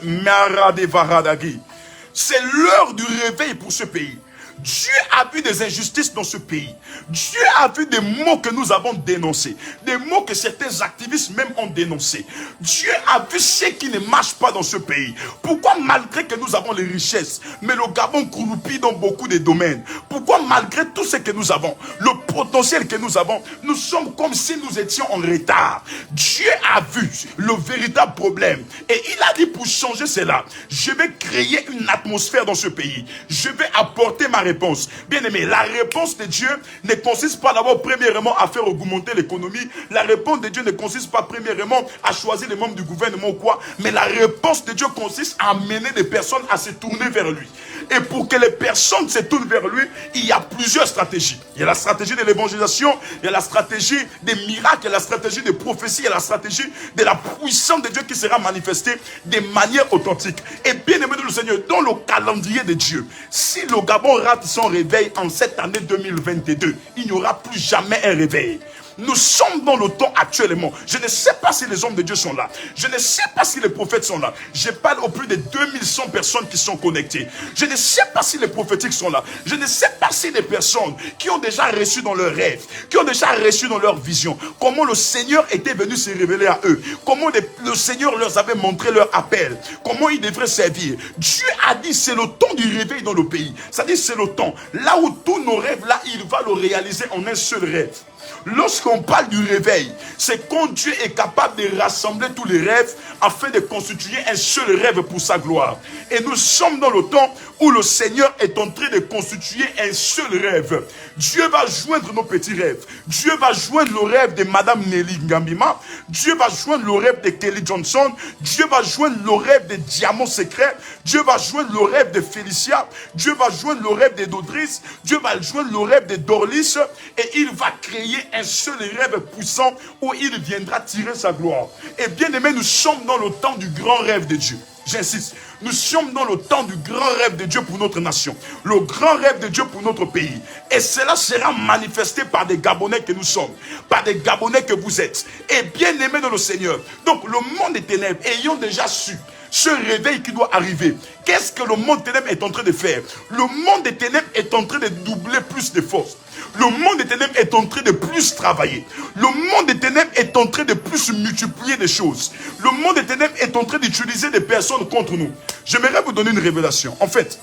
C'est l'heure du réveil pour ce pays. Dieu a vu des injustices dans ce pays. Dieu a vu des mots que nous avons dénoncés. Des mots que certains activistes même ont dénoncés. Dieu a vu ce qui ne marche pas dans ce pays. Pourquoi malgré que nous avons les richesses, mais le Gabon croupit dans beaucoup de domaines? Pourquoi malgré tout ce que nous avons, le potentiel que nous avons, nous sommes comme si nous étions en retard? Dieu a vu le véritable problème. Et il a dit pour changer cela, je vais créer une atmosphère dans ce pays. Je vais apporter ma réponse. Bien aimé, la réponse de Dieu ne consiste pas d'abord premièrement à faire augmenter l'économie. La réponse de Dieu ne consiste pas premièrement à choisir les membres du gouvernement ou quoi. Mais la réponse de Dieu consiste à amener des personnes à se tourner vers lui. Et pour que les personnes se tournent vers lui, il y a plusieurs stratégies. Il y a la stratégie de l'évangélisation, il y a la stratégie des miracles, il y a la stratégie des prophéties, il y a la stratégie de la puissance de Dieu qui sera manifestée de manière authentique. Et bien aimé de le Seigneur, dans le calendrier de Dieu, si le Gabon rate son réveil en cette année 2022, il n'y aura plus jamais un réveil. Nous sommes dans le temps actuellement. Je ne sais pas si les hommes de Dieu sont là. Je ne sais pas si les prophètes sont là. Je parle au plus de 2100 personnes qui sont connectées. Je ne sais pas si les prophétiques sont là. Je ne sais pas si les personnes qui ont déjà reçu dans leurs rêves, qui ont déjà reçu dans leur vision, comment le Seigneur était venu se révéler à eux, comment le Seigneur leur avait montré leur appel, comment ils devraient servir. Dieu a dit c'est le temps du réveil dans le pays. C'est-à-dire c'est le temps. Là où tous nos rêves, là, il va le réaliser en un seul rêve. Lorsqu'on parle du réveil, c'est quand Dieu est capable de rassembler tous les rêves afin de constituer un seul rêve pour sa gloire. Et nous sommes dans le temps où le Seigneur est en train de constituer un seul rêve. Dieu va joindre nos petits rêves. Dieu va joindre le rêve de Madame Nelly Ngambima. Dieu va joindre le rêve de Kelly Johnson. Dieu va joindre le rêve de Diamant Secret. Dieu va joindre le rêve de Félicia. Dieu va joindre le rêve de Dodris. Dieu va joindre le rêve de Dorlis. Et il va créer un seul rêve puissant où il viendra tirer sa gloire. Et bien aimé, nous sommes dans le temps du grand rêve de Dieu. J'insiste, nous sommes dans le temps du grand rêve de Dieu pour notre nation. Le grand rêve de Dieu pour notre pays. Et cela sera manifesté par des Gabonais que nous sommes. Par des Gabonais que vous êtes. Et bien aimés dans le Seigneur. Donc le monde des ténèbres, ayant déjà su ce réveil qui doit arriver. Qu'est-ce que le monde des ténèbres est en train de faire? Le monde des ténèbres est en train de doubler plus de force. Le monde des ténèbres est en train de plus travailler. Le monde des ténèbres est en train de plus multiplier des choses. Le monde des ténèbres est en train d'utiliser des personnes contre nous. J'aimerais vous donner une révélation. En fait,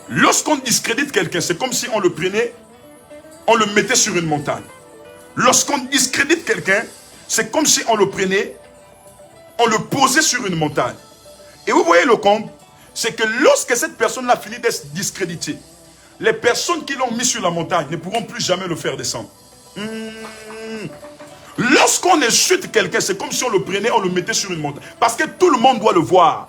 lorsqu'on discrédite quelqu'un, c'est comme si on le prenait, on le mettait sur une montagne. Lorsqu'on discrédite quelqu'un, c'est comme si on le prenait, on le posait sur une montagne. Et vous voyez le comble, c'est que lorsque cette personne-là finit d'être discréditée, les personnes qui l'ont mis sur la montagne ne pourront plus jamais le faire descendre. Lorsqu'on insulte quelqu'un, c'est comme si on le prenait, on le mettait sur une montagne. Parce que tout le monde doit le voir.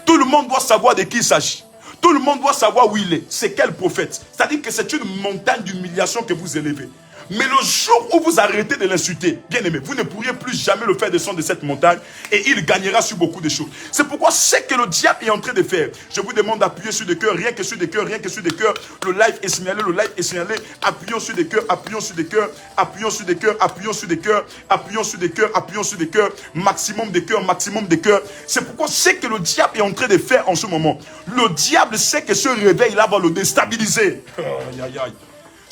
Tout le monde doit savoir de qui il s'agit. Tout le monde doit savoir où il est. C'est quel prophète. C'est-à-dire que c'est une montagne d'humiliation que vous élevez. Mais le jour où vous arrêtez de l'insulter, bien aimé, vous ne pourriez plus jamais le faire descendre de cette montagne et il gagnera sur beaucoup de choses. C'est pourquoi c'est que le diable est en train de faire. Je vous demande d'appuyer sur des cœurs, rien que sur des cœurs, rien que sur des cœurs. Le live est signalé, le live est signalé. Appuyons sur des cœurs, appuyons sur des cœurs, appuyons sur des cœurs, appuyons sur des cœurs, appuyons sur des cœurs, appuyons sur des cœurs, maximum des cœurs, maximum des cœurs. C'est pourquoi c'est que le diable est en train de faire en ce moment. Le diable sait que ce réveil-là va le déstabiliser. Aïe, aïe, aïe.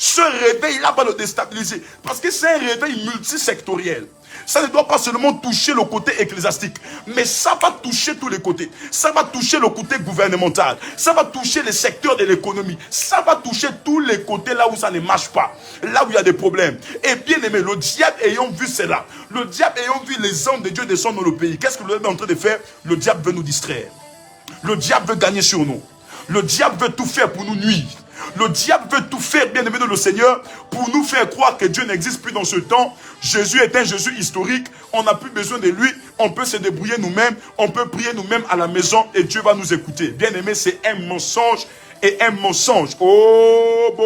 Ce réveil-là va le déstabiliser. Parce que c'est un réveil multisectoriel. Ça ne doit pas seulement toucher le côté ecclésiastique, mais ça va toucher tous les côtés. Ça va toucher le côté gouvernemental. Ça va toucher les secteurs de l'économie. Ça va toucher tous les côtés là où ça ne marche pas. Là où il y a des problèmes. Et bien aimé, le diable ayant vu cela, le diable ayant vu les hommes de Dieu descendre dans le pays, qu'est-ce que le diable est en train de faire? Le diable veut nous distraire. Le diable veut gagner sur nous. Le diable veut tout faire pour nous nuire. Le diable veut tout faire, bien aimé de le Seigneur, pour nous faire croire que Dieu n'existe plus dans ce temps. Jésus est un Jésus historique. On n'a plus besoin de lui. On peut se débrouiller nous-mêmes. On peut prier nous-mêmes à la maison et Dieu va nous écouter. Bien aimé, c'est un mensonge et un mensonge. Oh,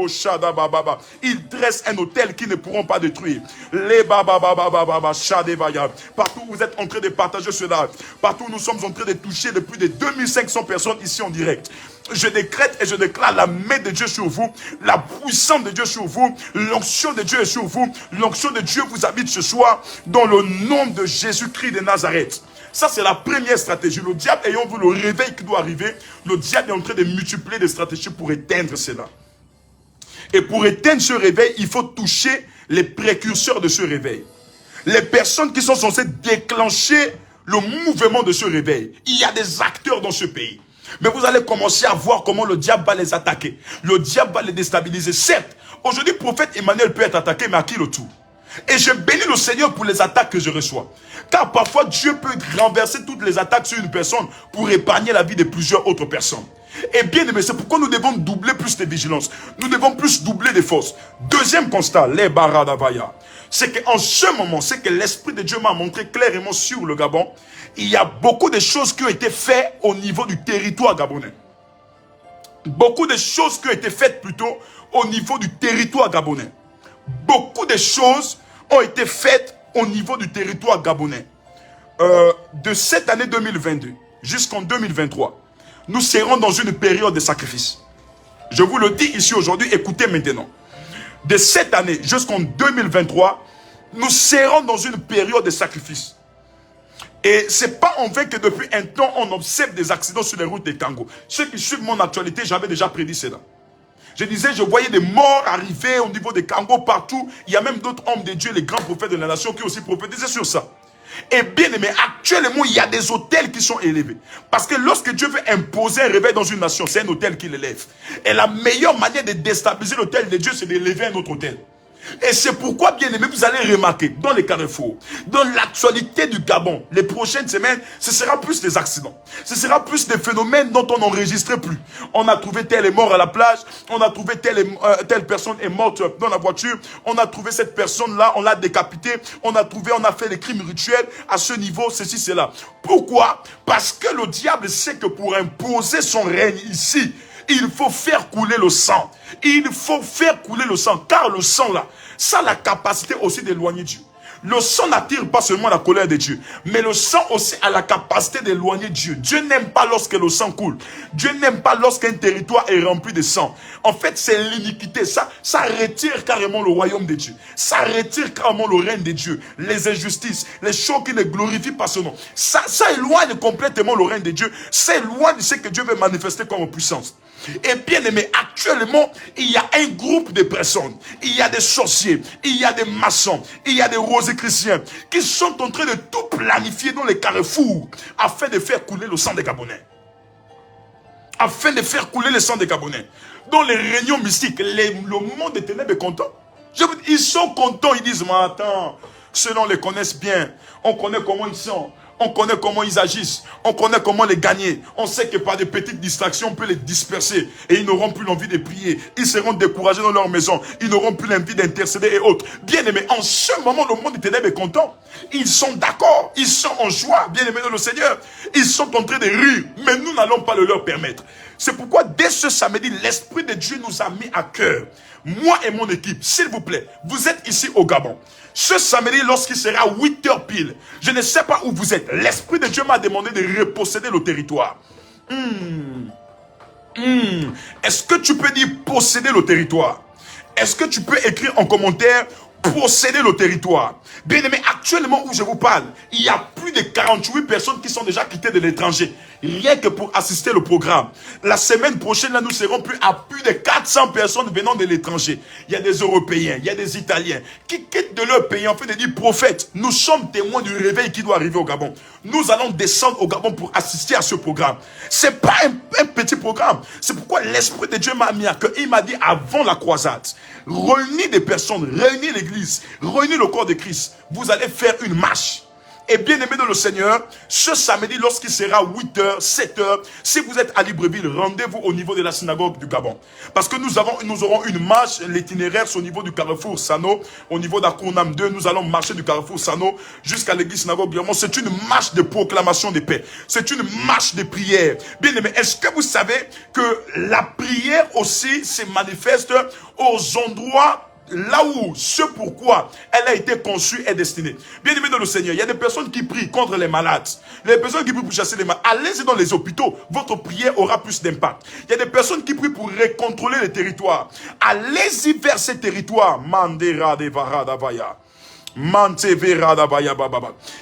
shadababa. Ils dressent un hôtel qu'ils ne pourront pas détruire. Les bababababa, shadebaya. Partout où vous êtes en train de partager cela, partout où nous sommes en train de toucher de plus de 2500 personnes ici en direct. Je décrète et je déclare la main de Dieu sur vous, la puissance de Dieu sur vous, l'onction de Dieu est sur vous, l'onction de Dieu vous habite ce soir dans le nom de Jésus-Christ de Nazareth. Ça, c'est la première stratégie. Le diable ayant vu le réveil qui doit arriver, le diable est en train de multiplier des stratégies pour éteindre cela. Et pour éteindre ce réveil, il faut toucher les précurseurs de ce réveil. Les personnes qui sont censées déclencher le mouvement de ce réveil. Il y a des acteurs dans ce pays. Mais vous allez commencer à voir comment le diable va les attaquer. Le diable va les déstabiliser. Certes, aujourd'hui, le prophète Emmanuel peut être attaqué, mais à qui le tour? Et je bénis le Seigneur pour les attaques que je reçois. Car parfois, Dieu peut renverser toutes les attaques sur une personne pour épargner la vie de plusieurs autres personnes. Et bien aimé, c'est pourquoi nous devons doubler plus de vigilance. Nous devons plus doubler de force. Deuxième constat, les baradavaya. C'est qu'en ce moment, c'est que l'Esprit de Dieu m'a montré clairement sur le Gabon. Il y a beaucoup de choses qui ont été faites au niveau du territoire gabonais. Beaucoup de choses qui ont été faites plutôt au niveau du territoire gabonais. Beaucoup de choses ont été faites au niveau du territoire gabonais. De cette année 2022 jusqu'en 2023, nous serons dans une période de sacrifice. Je vous le dis ici aujourd'hui, écoutez maintenant. de cette année jusqu'en 2023, nous serons dans une période de sacrifice. Et c'est pas en vain que depuis un temps, on observe des accidents sur les routes des Congo. Ceux qui suivent mon actualité, j'avais déjà prédit cela. Je disais, je voyais des morts arriver au niveau des Congo partout. Il y a même d'autres hommes de Dieu, les grands prophètes de la nation, qui aussi prophétisaient sur ça. Et bien aimé, actuellement, il y a des hôtels qui sont élevés. Parce que lorsque Dieu veut imposer un réveil dans une nation, c'est un hôtel qui l'élève. Et la meilleure manière de déstabiliser l'hôtel de Dieu, c'est d'élever un autre hôtel. Et c'est pourquoi, bien aimé, vous allez remarquer dans les carrefours, dans l'actualité du Gabon, les prochaines semaines, ce sera plus des accidents. Ce sera plus des phénomènes dont on n'enregistrait plus. On a trouvé tel est mort à la plage, on a trouvé telle personne est morte dans la voiture, on a trouvé cette personne-là, on l'a décapitée, on a fait des crimes rituels à ce niveau, ceci, cela. Pourquoi? Parce que le diable sait que pour imposer son règne ici, il faut faire couler le sang. Il faut faire couler le sang. Car le sang là, ça a la capacité aussi d'éloigner Dieu. Le sang n'attire pas seulement la colère de Dieu, mais le sang aussi a la capacité d'éloigner Dieu. Dieu n'aime pas lorsque le sang coule. Dieu n'aime pas lorsqu'un territoire est rempli de sang. En fait, c'est l'iniquité. Ça retire carrément le royaume de Dieu. Ça retire carrément le règne de Dieu. Les injustices, les choses qui ne glorifient pas son nom. Ça éloigne complètement le règne de Dieu. Ça éloigne ce que Dieu veut manifester comme puissance. Et bien aimé, actuellement, il y a un groupe de personnes, il y a des sorciers, il y a des maçons, il y a des rosicruciens qui sont en train de tout planifier dans les carrefours afin de faire couler le sang des Gabonais. Afin de faire couler le sang des Gabonais. Dans les réunions mystiques, le monde des ténèbres est content. Ils sont contents, ils disent, mais attends, ceux-là on les connaît bien, on connaît comment ils sont. On connaît comment ils agissent. On connaît comment les gagner. On sait que par des petites distractions, on peut les disperser. Et ils n'auront plus l'envie de prier. Ils seront découragés dans leur maison. Ils n'auront plus l'envie d'intercéder et autres. Bien aimé, en ce moment, le monde des ténèbres est content. Ils sont d'accord. Ils sont en joie. Bien aimé dans le Seigneur. Ils sont en train de rire. Mais nous n'allons pas le leur permettre. C'est pourquoi dès ce samedi, l'Esprit de Dieu nous a mis à cœur. Moi et mon équipe, s'il vous plaît, vous êtes ici au Gabon. Ce samedi, lorsqu'il sera 8 h pile, je ne sais pas où vous êtes. L'Esprit de Dieu m'a demandé de reposséder le territoire. Est-ce que tu peux dire posséder le territoire? Est-ce que tu peux écrire en commentaire posséder le territoire? Bien aimé, actuellement où je vous parle, il y a plus de 48 personnes qui sont déjà quittées de l'étranger. Rien que pour assister au programme. La semaine prochaine, là, nous serons à plus de 400 personnes venant de l'étranger. Il y a des Européens, il y a des Italiens qui quittent de leur pays en fait de dire prophète. Nous sommes témoins du réveil qui doit arriver au Gabon. Nous allons descendre au Gabon pour assister à ce programme. C'est pas un petit programme. C'est pourquoi l'Esprit de Dieu m'a mis à cœur. Il m'a dit avant la croisade, réunis des personnes, réunis l'église, réunis le corps de Christ. Vous allez faire une marche. Et bien aimé dans le Seigneur, ce samedi, lorsqu'il sera 8 h, 7 h, si vous êtes à Libreville, rendez-vous au niveau de la synagogue du Gabon. Parce que nous aurons une marche, l'itinéraire, c'est au niveau du carrefour Sano, au niveau d'Akournam 2, nous allons marcher du carrefour Sano jusqu'à l'église synagogue du Gabon. C'est une marche de proclamation de paix. C'est une marche de prière. Bien aimé, est-ce que vous savez que la prière aussi se manifeste aux endroits là où ce pourquoi elle a été conçue est destinée. Bien aimé dans le Seigneur, il y a des personnes qui prient contre les malades. Les personnes qui prient pour chasser les malades. Allez-y dans les hôpitaux, votre prière aura plus d'impact. Il y a des personnes qui prient pour recontrôler les territoires. Allez-y vers ces territoires. Mandera de Varadavaya. Il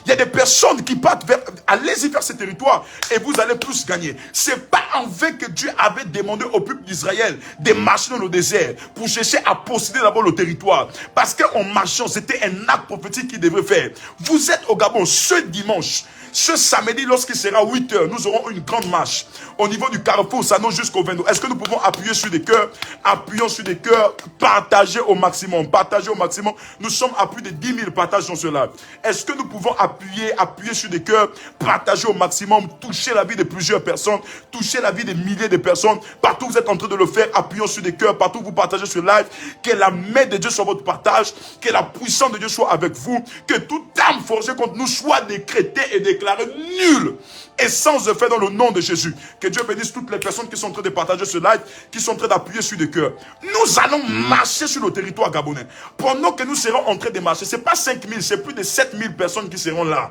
y a des personnes qui partent vers... Allez-y vers ces territoires et vous allez plus gagner. C'est pas en vain que Dieu avait demandé au peuple d'Israël de marcher dans le désert pour chercher à posséder d'abord le territoire. Parce qu'en marchant, c'était un acte prophétique qu'il devrait faire. Vous êtes au Gabon ce dimanche. Ce samedi, lorsqu'il sera 8 h, nous aurons une grande marche au niveau du carrefour Sano jusqu'au 22. Est-ce que nous pouvons appuyer sur des cœurs? Appuyons sur des cœurs, partager au maximum. Partager au maximum. Nous sommes à plus de 10 000 partages dans ce live. Est-ce que nous pouvons appuyer sur des cœurs, partager au maximum, toucher la vie de plusieurs personnes, toucher la vie de milliers de personnes? Partout où vous êtes en train de le faire, appuyons sur des cœurs. Partout où vous partagez ce live, que la main de Dieu soit votre partage, que la puissance de Dieu soit avec vous, que toute âme forgée contre nous soit décrétée et déclarée nul et sans effet dans le nom de Jésus. Que Dieu bénisse toutes les personnes qui sont en train de partager ce live, qui sont en train d'appuyer sur des cœurs. Nous allons marcher sur le territoire gabonais. Pendant que nous serons en train de marcher, ce n'est pas 5 000, c'est plus de 7 000 personnes qui seront là.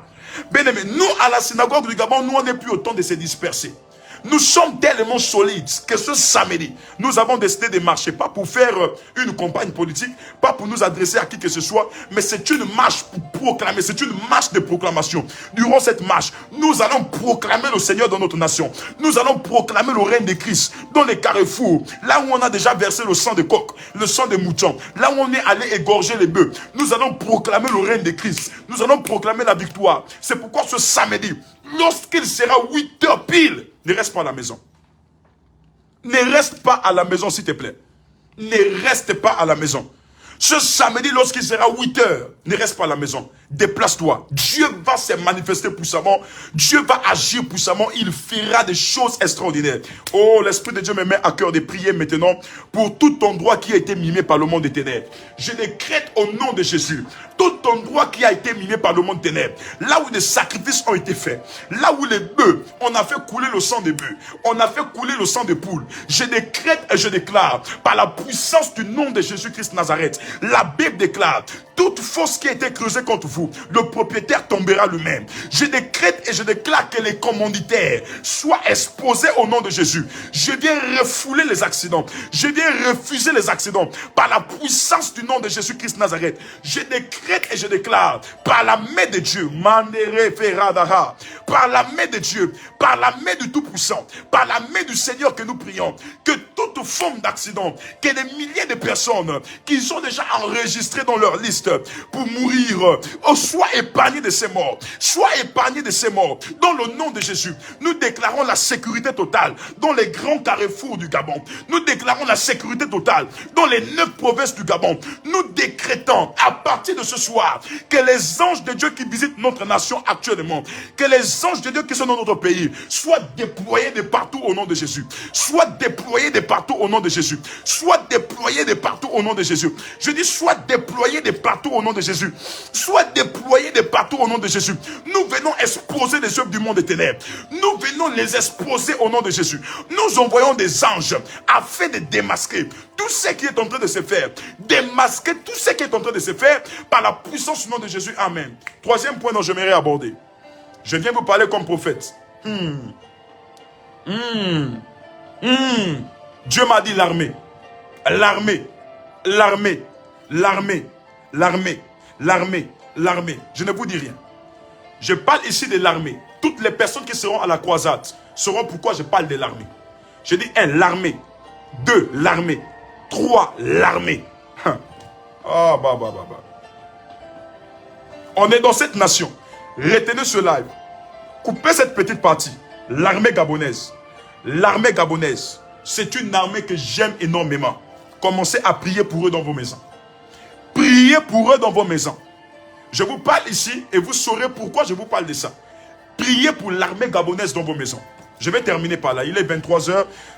Bien aimé, nous à la synagogue du Gabon, nous on n'est plus au temps de se disperser. Nous sommes tellement solides que ce samedi, nous avons décidé de marcher, pas pour faire une campagne politique, pas pour nous adresser à qui que ce soit, mais c'est une marche pour proclamer, c'est une marche de proclamation. Durant cette marche, nous allons proclamer le Seigneur dans notre nation. Nous allons proclamer le règne de Christ dans les carrefours, là où on a déjà versé le sang de coq, le sang de mouton, là où on est allé égorger les bœufs. Nous allons proclamer le règne de Christ. Nous allons proclamer la victoire. C'est pourquoi ce samedi, lorsqu'il sera 8 heures pile, ne reste pas à la maison. Ne reste pas à la maison, s'il te plaît. Ne reste pas à la maison. Ce samedi, lorsqu'il sera 8 heures, ne reste pas à la maison. Déplace-toi. Dieu va se manifester puissamment. Dieu va agir puissamment. Il fera des choses extraordinaires. Oh, l'Esprit de Dieu me met à cœur de prier maintenant pour tout endroit qui a été mimé par le monde des ténèbres. Je décrète au nom de Jésus, tout endroit qui a été mimé par le monde des ténèbres, là où des sacrifices ont été faits, là où les bœufs, on a fait couler le sang des bœufs, on a fait couler le sang des poules. Je décrète et je déclare, par la puissance du nom de Jésus-Christ Nazareth, la Bible déclare, toute fosse qui a été creusée contre vous, le propriétaire tombera lui-même. Je décrète et je déclare que les commanditaires soient exposés au nom de Jésus. Je viens refouler les accidents. Je viens refuser les accidents. Par la puissance du nom de Jésus-Christ Nazareth, je décrète et je déclare, par la main de Dieu, par la main de Dieu, par la main du Tout-Puissant, par la main du Seigneur que nous prions, que toute forme d'accident, que des milliers de personnes qui sont déjà enregistrées dans leur liste pour mourir, soient épargnés de ces morts, soient épargnés de ces morts. Dans le nom de Jésus, nous déclarons la sécurité totale dans les grands carrefours du Gabon. Nous déclarons la sécurité totale dans les 9 provinces du Gabon. Nous décrétons à partir de ce soir que les anges de Dieu qui visitent notre nation actuellement, que les anges de Dieu qui sont dans notre pays soient déployés de partout au nom de Jésus. Soient déployés de partout au nom de Jésus. Soient déployés de partout au nom de Jésus. Je dis soient déployés de partout au nom de Jésus. Soient déployés de partout au nom de Jésus. Nous venons exposer les œuvres du monde des ténèbres. Nous venons les exposer au nom de Jésus. Nous envoyons des anges afin de démasquer tout ce qui est en train de se faire. Démasquer tout ce qui est en train de se faire par la puissance du nom de Jésus. Amen. Troisième point dont j'aimerais aborder. Je viens vous parler comme prophète. Dieu m'a dit l'armée. L'armée. L'armée. L'armée. L'armée. L'armée. L'armée. Je ne vous dis rien. Je parle ici de l'armée. Toutes les personnes qui seront à la croisade sauront pourquoi je parle de l'armée. Je dis 1, l'armée. 2, l'armée. 3, l'armée. On est dans cette nation. Retenez ce live. Coupez cette petite partie. L'armée gabonaise. L'armée gabonaise. C'est une armée que j'aime énormément. Commencez à prier pour eux dans vos maisons. Priez pour eux dans vos maisons. Je vous parle ici et vous saurez pourquoi je vous parle de ça. Priez pour l'armée gabonaise dans vos maisons. Je vais terminer par là. Il est 23 h.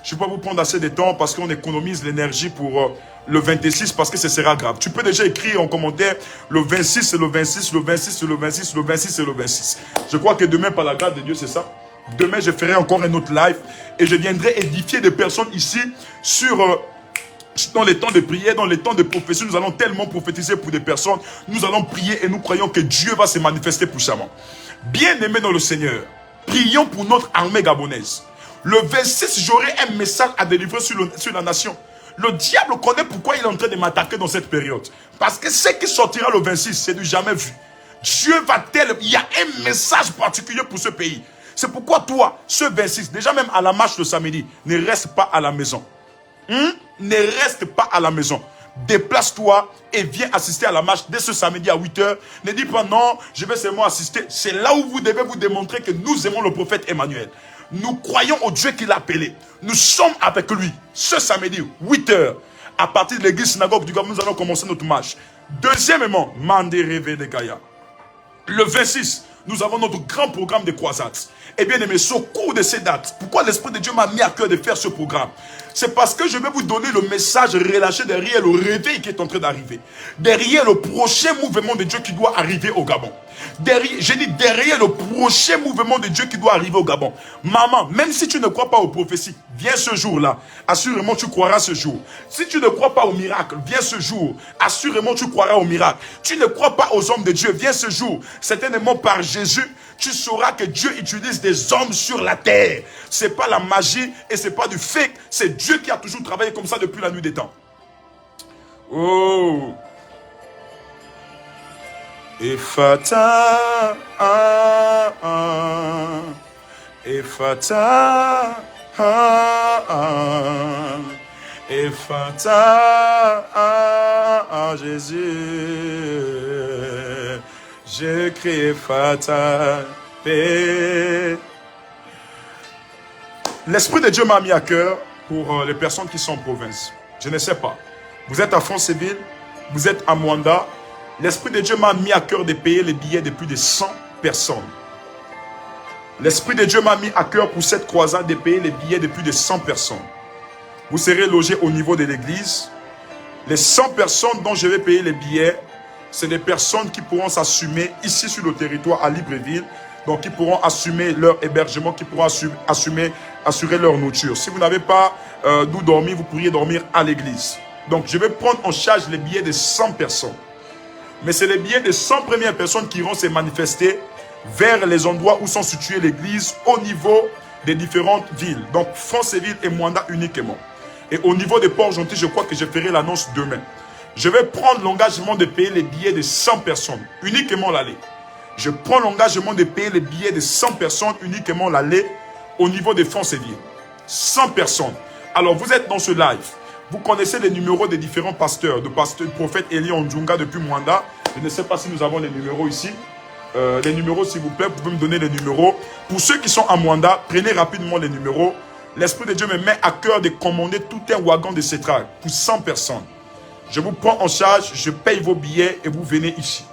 Je ne vais pas vous prendre assez de temps parce qu'on économise l'énergie pour le 26 parce que ce sera grave. Tu peux déjà écrire en commentaire le 26 et le 26, le 26 et le 26, le 26 et le 26. Je crois que demain, par la grâce de Dieu, c'est ça. Demain, je ferai encore un autre live et je viendrai édifier des personnes ici sur... dans les temps de prière, dans les temps de prophétie, nous allons tellement prophétiser pour des personnes. Nous allons prier et nous croyons que Dieu va se manifester puissamment. Bien-aimés dans le Seigneur, prions pour notre armée gabonaise. Le 26, j'aurai un message à délivrer sur la nation. Le diable connaît pourquoi il est en train de m'attaquer dans cette période. Parce que ce qui sortira le 26, c'est du jamais vu. Dieu va tellement... Il y a un message particulier pour ce pays. C'est pourquoi toi, ce 26, déjà même à la marche le samedi, ne reste pas à la maison. Ne reste pas à la maison. Déplace-toi et viens assister à la marche dès ce samedi à 8 h. Ne dis pas non, je vais seulement assister. C'est là où vous devez vous démontrer que nous aimons le prophète Emmanuel. Nous croyons au Dieu qui l'a appelé. Nous sommes avec lui ce samedi, 8 h. À partir de l'église synagogue du Gabon, nous allons commencer notre marche. Deuxièmement, Mandereve de Gaïa. Le 26, nous avons notre grand programme de croisade. Et bien aimé, au cours de ces dates, pourquoi l'Esprit de Dieu m'a mis à cœur de faire ce programme? C'est parce que je vais vous donner le message relâché derrière le réveil qui est en train d'arriver. Derrière le prochain mouvement de Dieu qui doit arriver au Gabon. J'ai dit derrière le prochain mouvement de Dieu qui doit arriver au Gabon. Maman, même si tu ne crois pas aux prophéties, viens ce jour-là. Assurément, tu croiras ce jour. Si tu ne crois pas au miracle, viens ce jour. Assurément, tu croiras au miracle. Tu ne crois pas aux hommes de Dieu, viens ce jour. Certainement par Jésus, tu sauras que Dieu utilise des hommes sur la terre. C'est pas la magie et c'est pas du fake. C'est Dieu qui a toujours travaillé comme ça depuis la nuit des temps. Oh. Ephata, Ephata, Ephata, Jésus, je crie Ephata, paix. L'Esprit de Dieu m'a mis à cœur pour les personnes qui sont en province. Je ne sais pas. Vous êtes à Franceville, vous êtes à Mwanda. L'Esprit de Dieu m'a mis à cœur de payer les billets de plus de 100 personnes. L'Esprit de Dieu m'a mis à cœur pour cette croisade de payer les billets de plus de 100 personnes. Vous serez logés au niveau de l'église. Les 100 personnes dont je vais payer les billets, c'est des personnes qui pourront s'assumer ici sur le territoire à Libreville. Donc, qui pourront assumer leur hébergement, qui pourront assurer leur nourriture. Si vous n'avez pas d'où dormir, vous pourriez dormir à l'église. Donc, je vais prendre en charge les billets de 100 personnes. Mais c'est les billets de 100 premières personnes qui vont se manifester vers les endroits où sont situées l'église au niveau des différentes villes. Donc, Franceville et Mwanda uniquement. Et au niveau des Port-Gentil, je crois que je ferai l'annonce demain. Je vais prendre l'engagement de payer les billets de 100 personnes, uniquement l'aller. Je prends l'engagement de payer les billets de 100 personnes, uniquement l'aller, au niveau de Franceville. 100 personnes. Alors, vous êtes dans ce live. Vous connaissez les numéros des différents pasteurs, du prophète Eli Onjunga depuis Mwanda. Je ne sais pas si nous avons les numéros ici. Les numéros, s'il vous plaît, vous pouvez me donner les numéros. Pour ceux qui sont à Mwanda, prenez rapidement les numéros. L'Esprit de Dieu me met à cœur de commander tout un wagon de Cetra pour 100 personnes. Je vous prends en charge, je paye vos billets et vous venez ici.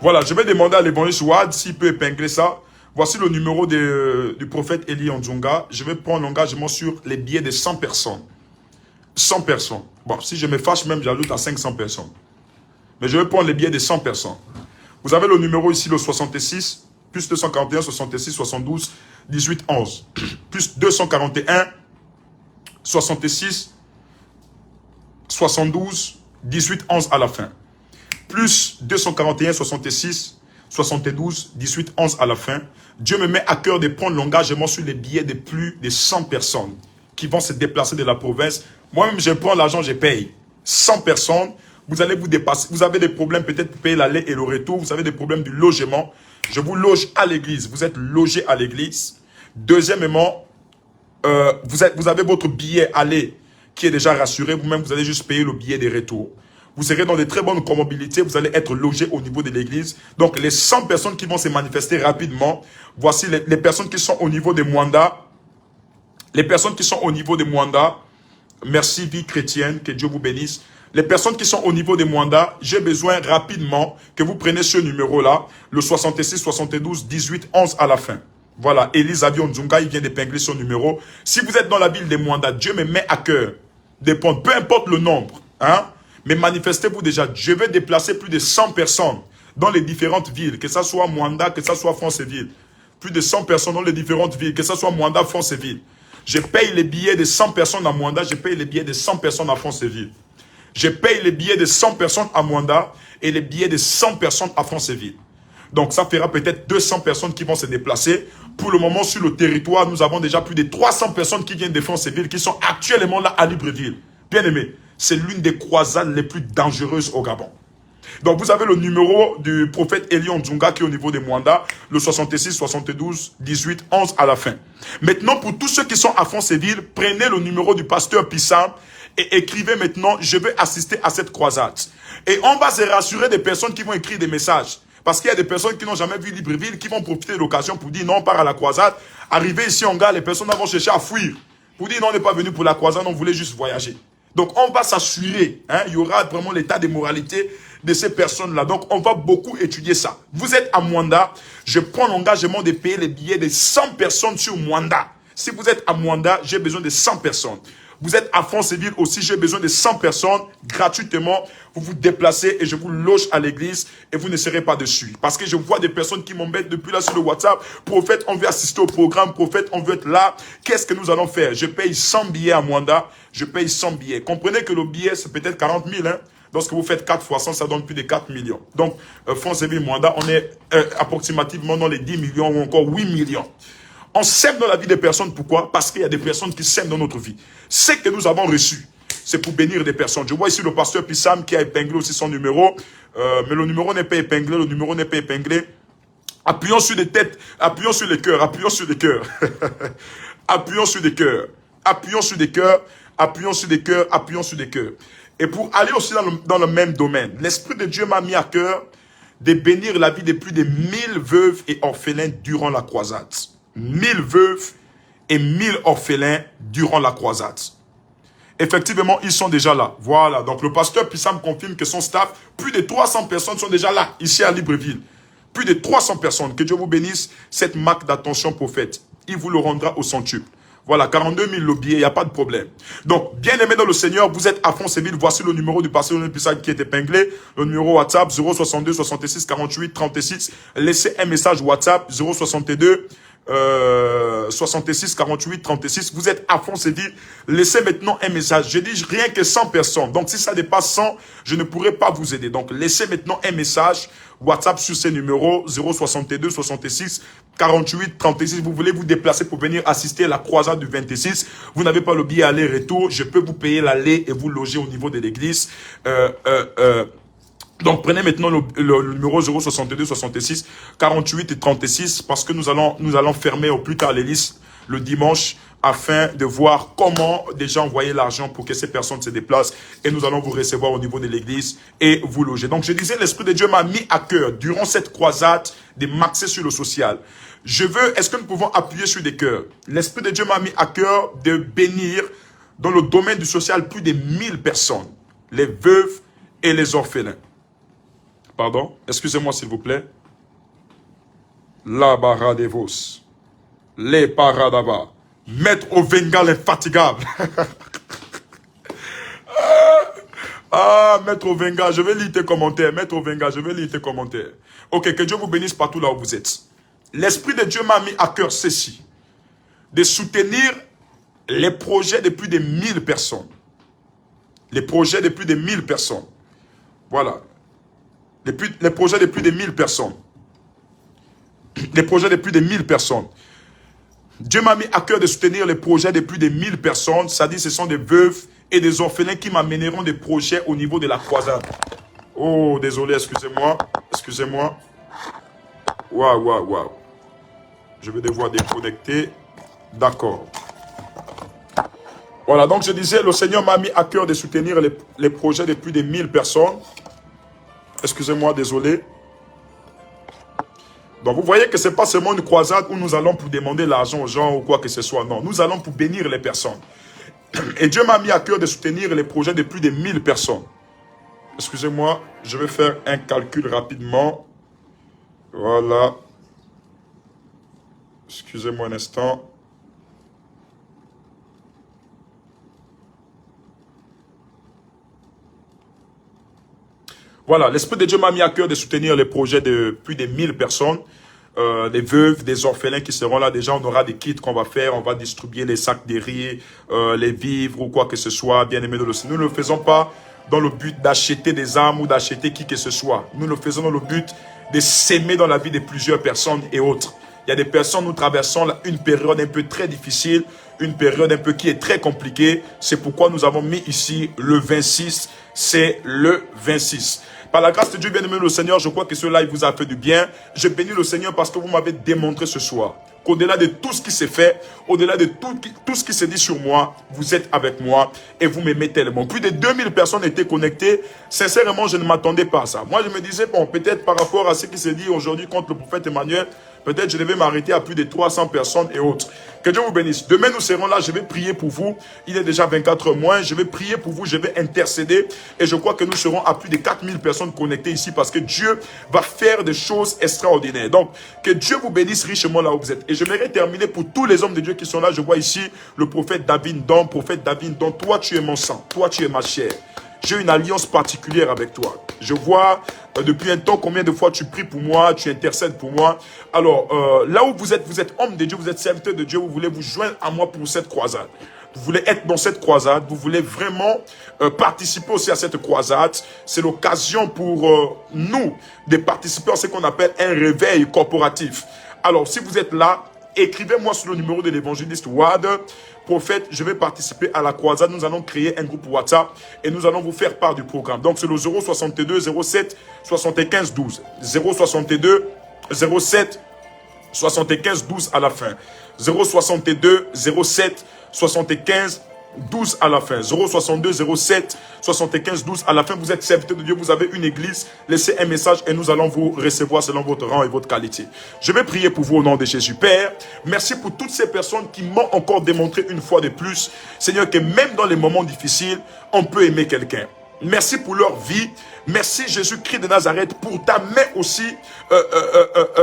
Voilà, je vais demander à l'évangéliste Ouad s'il peut épingler ça. Voici le numéro du prophète Eli Onjunga. Je vais prendre l'engagement sur les billets de 100 personnes. 100 personnes. Bon, si je me fâche même, j'ajoute à 500 personnes. Mais je vais prendre les billets de 100 personnes. Vous avez le numéro ici, le 66, plus 241, 66, 72, 18, 11. Plus 241, 66, 72, 18, 11 à la fin. Plus 241, 66, 72, 18, 11 à la fin. Dieu me met à cœur de prendre l'engagement sur les billets de plus de 100 personnes qui vont se déplacer de la province. Moi-même, je prends l'argent, je paye. 100 personnes, vous allez vous dépasser. Vous avez des problèmes peut-être pour payer l'aller et le retour. Vous avez des problèmes du logement. Je vous loge à l'église. Vous êtes logé à l'église. Deuxièmement, vous avez votre billet aller qui est déjà rassuré. Vous-même, vous allez juste payer le billet de retour. Vous serez dans de très bonnes comobilités. Vous allez être logé au niveau de l'église. Donc, les 100 personnes qui vont se manifester rapidement. Voici les personnes qui sont au niveau de Mwanda. Les personnes qui sont au niveau de Mwanda. Merci, vie chrétienne. Que Dieu vous bénisse. Les personnes qui sont au niveau de Mwanda, j'ai besoin rapidement que vous preniez ce numéro-là. Le 66, 72, 18, 11 à la fin. Voilà, Elisabeth Onjunga, il vient d'épingler son numéro. Si vous êtes dans la ville de Mwanda, Dieu me met à cœur de prendre, peu importe le nombre, hein. Mais manifestez-vous déjà. Je vais déplacer plus de 100 personnes dans les différentes villes, que ce soit Mwanda, que ce soit Franceville. Plus de 100 personnes dans les différentes villes, que ce soit Mwanda, Franceville. Je paye les billets de 100 personnes à Mwanda, je paye les billets de 100 personnes à Franceville. Je paye les billets de 100 personnes à Mwanda et les billets de 100 personnes à Franceville. Donc ça fera peut-être 200 personnes qui vont se déplacer. Pour le moment, sur le territoire, nous avons déjà plus de 300 personnes qui viennent de Franceville, qui sont actuellement là à Libreville. Bien aimé. C'est l'une des croisades les plus dangereuses au Gabon. Donc, vous avez le numéro du prophète Eli Onjunga qui est au niveau de Mwanda, le 66, 72, 18, 11 à la fin. Maintenant, pour tous ceux qui sont à Franceville, prenez le numéro du pasteur Pissam et écrivez maintenant, je vais assister à cette croisade. Et on va se rassurer des personnes qui vont écrire des messages. Parce qu'il y a des personnes qui n'ont jamais vu Libreville, qui vont profiter de l'occasion pour dire non, on part à la croisade. Arrivé ici en gare, les personnes vont chercher à fuir. Pour dire non, on n'est pas venu pour la croisade, on voulait juste voyager. Donc, on va s'assurer, hein, il y aura vraiment l'état de moralité de ces personnes-là. Donc, on va beaucoup étudier ça. Vous êtes à Mwanda, je prends l'engagement de payer les billets de 100 personnes sur Mwanda. Si vous êtes à Mwanda, j'ai besoin de 100 personnes. Vous êtes à Franceville aussi, j'ai besoin de 100 personnes gratuitement. Vous vous déplacez et je vous loge à l'église et vous ne serez pas dessus. Parce que je vois des personnes qui m'embêtent depuis là sur le WhatsApp. Prophète, on veut assister au programme. Prophète, on veut être là. Qu'est-ce que nous allons faire? Je paye 100 billets à Mwanda. Je paye 100 billets. Comprenez que le billet, c'est peut-être 40 000. Hein? Lorsque vous faites 4 fois 100, ça donne plus de 4 millions. Donc, fonds Zébi Mwanda, on est approximativement dans les 10 millions ou encore 8 millions. On sème dans la vie des personnes. Pourquoi? Parce qu'il y a des personnes qui sèment dans notre vie. Ce que nous avons reçu, c'est pour bénir des personnes. Je vois ici le pasteur Pissam qui a épinglé aussi son numéro. Mais le numéro n'est pas épinglé. Le numéro n'est pas épinglé. Appuyons sur les têtes. Appuyons sur les cœurs. Appuyons sur les cœurs. Appuyons sur des cœurs. Appuyons sur des cœurs. Appuyons sur des cœurs. Appuyons sur des cœurs. Et pour aller aussi dans le même domaine, l'Esprit de Dieu m'a mis à cœur de bénir la vie de plus de 1000 veuves et orphelins durant la croisade. 1000 veuves et 1000 orphelins durant la croisade. Effectivement, ils sont déjà là. Voilà. Donc, le pasteur Pissam confirme que son staff, plus de 300 personnes sont déjà là, ici à Libreville. Plus de 300 personnes. Que Dieu vous bénisse. Cette marque d'attention prophète, il vous le rendra au centuple. Voilà, 42 000 le billet, il n'y a pas de problème. Donc, bien aimé dans le Seigneur, vous êtes à Font-Séville. Voici le numéro du pasteur Pissam qui est épinglé. Le numéro WhatsApp 062 66 48 36. Laissez un message WhatsApp 062 66 48 36. Vous êtes à Font-Séville. Laissez maintenant un message. Je dis rien que 100 personnes. Donc, si ça dépasse 100, je ne pourrai pas vous aider. Donc, laissez maintenant un message WhatsApp sur ces numéros 062 66 48 36. Vous voulez vous déplacer pour venir assister à la croisade du 26. Vous n'avez pas le billet aller-retour. Je peux vous payer l'aller et vous loger au niveau de l'église. Donc, prenez maintenant le numéro 062 66 48 et 36 parce que nous allons fermer au plus tard les listes le dimanche afin de voir comment déjà envoyer l'argent pour que ces personnes se déplacent et nous allons vous recevoir au niveau de l'église et vous loger. Donc, je disais, l'Esprit de Dieu m'a mis à cœur durant cette croisade de m'axer sur le social. Est-ce que nous pouvons appuyer sur des cœurs? L'Esprit de Dieu m'a mis à cœur de bénir dans le domaine du social plus de 1000 personnes, les veuves et les orphelins. Pardon, excusez-moi s'il vous plaît. La barra de vos. Les paradaba. Maître Ovenga l'infatigable. Maître Ovenga, je vais lire tes commentaires. Maître Ovenga, je vais lire tes commentaires. Ok, que Dieu vous bénisse partout là où vous êtes. L'Esprit de Dieu m'a mis à cœur ceci. De soutenir les projets de plus de 1000 personnes. Les projets de plus de 1000 personnes. Voilà. Les projets de plus de 1000 personnes. Les projets de plus de 1000 personnes. Dieu m'a mis à cœur de soutenir les projets de plus de 1000 personnes. C'est-à-dire ce sont des veuves et des orphelins qui m'amèneront des projets au niveau de la croisade. Oh, désolé, excusez-moi. Excusez-moi. Waouh. Je vais devoir déconnecter. D'accord. Voilà, donc je disais, le Seigneur m'a mis à cœur de soutenir les projets de plus de 1000 personnes. Excusez-moi, désolé. Donc, vous voyez que ce n'est pas seulement une croisade où nous allons pour demander l'argent aux gens ou quoi que ce soit. Non, nous allons pour bénir les personnes. Et Dieu m'a mis à cœur de soutenir les projets de plus de 1000 personnes. Excusez-moi, je vais faire un calcul rapidement. Voilà. Excusez-moi un instant. Voilà, l'Esprit de Dieu m'a mis à cœur de soutenir les projets de plus de 1000 personnes, des veuves, des orphelins qui seront là. Déjà, on aura des kits qu'on va faire, on va distribuer les sacs de riz, les vivres ou quoi que ce soit, bien aimé de le Seigneur. Nous ne le faisons pas dans le but d'acheter des armes ou d'acheter qui que ce soit. Nous le faisons dans le but de s'aimer dans la vie de plusieurs personnes et autres. Il y a des personnes, nous traversons une période un peu très difficile, une période un peu qui est très compliquée. C'est pourquoi nous avons mis ici le 26, c'est le 26. Par la grâce de Dieu, bien-aimé le Seigneur, je crois que ce live vous a fait du bien. Je bénis le Seigneur parce que vous m'avez démontré ce soir qu'au-delà de tout ce qui s'est fait, au-delà de tout ce qui s'est dit sur moi, vous êtes avec moi et vous m'aimez tellement. Plus de 2000 personnes étaient connectées. Sincèrement, je ne m'attendais pas à ça. Moi, je me disais, bon, peut-être par rapport à ce qui s'est dit aujourd'hui contre le prophète Emmanuel, peut-être je devais m'arrêter à plus de 300 personnes et autres. Que Dieu vous bénisse. Demain, nous serons là. Je vais prier pour vous. Il est déjà 24 heures moins. Je vais prier pour vous. Je vais intercéder. Et je crois que nous serons à plus de 4000 personnes connectées ici parce que Dieu va faire des choses extraordinaires. Donc, que Dieu vous bénisse richement là où vous êtes. Et je vais terminer pour tous les hommes de Dieu qui sont là. Je vois ici le prophète David Don. Prophète David Don, toi tu es mon sang. Toi tu es ma chair. J'ai une alliance particulière avec toi. Je vois depuis un temps combien de fois tu pries pour moi, tu intercèdes pour moi. Alors, là où vous êtes homme de Dieu, vous êtes serviteur de Dieu, vous voulez vous joindre à moi pour cette croisade. vous voulez être dans cette croisade, vous voulez vraiment participer aussi à cette croisade, c'est l'occasion pour nous de participer à ce qu'on appelle un réveil corporatif. Alors, si vous êtes là, écrivez-moi sur le numéro de l'évangéliste Wad. Prophète, je vais participer à la croisade. Nous allons créer un groupe WhatsApp et nous allons vous faire part du programme. Donc, c'est le 062 07 75 12. 062 07 75 12 à la fin. 062 07 75 12 à la fin. 062 07 75 12 à la fin. Vous êtes serviteur de Dieu, vous avez une église. Laissez un message et nous allons vous recevoir selon votre rang et votre qualité. Je vais prier pour vous au nom de Jésus. Père, merci pour toutes ces personnes qui m'ont encore démontré une fois de plus, Seigneur, que même dans les moments difficiles, on peut aimer quelqu'un. Merci pour leur vie. Merci Jésus-Christ de Nazareth pour ta main aussi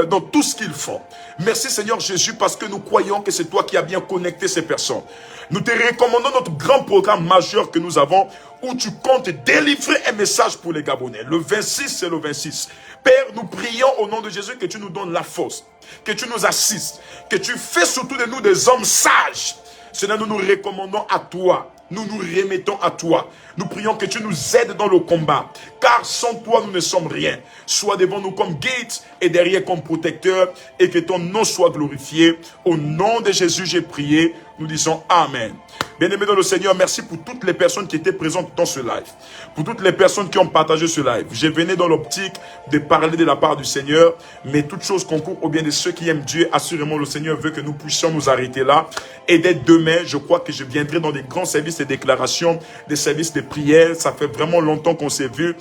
dans tout ce qu'ils font. Merci Seigneur Jésus parce que nous croyons que c'est toi qui as bien connecté ces personnes. Nous te recommandons notre grand programme majeur que nous avons où tu comptes délivrer un message pour les Gabonais. Le 26, c'est le 26. Père, nous prions au nom de Jésus que tu nous donnes la force, que tu nous assistes, que tu fais surtout de nous des hommes sages. Seigneur, nous nous recommandons à toi. Nous nous remettons à toi. Nous prions que tu nous aides dans le combat. Car sans toi, nous ne sommes rien. Sois devant nous comme guide et derrière comme protecteur. Et que ton nom soit glorifié. Au nom de Jésus, j'ai prié. Nous disons Amen. Bien-aimés dans le Seigneur, merci pour toutes les personnes qui étaient présentes dans ce live. Pour toutes les personnes qui ont partagé ce live. Je venais dans l'optique de parler de la part du Seigneur. Mais toute chose concourt au bien de ceux qui aiment Dieu. Assurément, le Seigneur veut que nous puissions nous arrêter là. Et dès demain, je crois que je viendrai dans des grands services de déclaration, des services de prière. Ça fait vraiment longtemps qu'on s'est vu.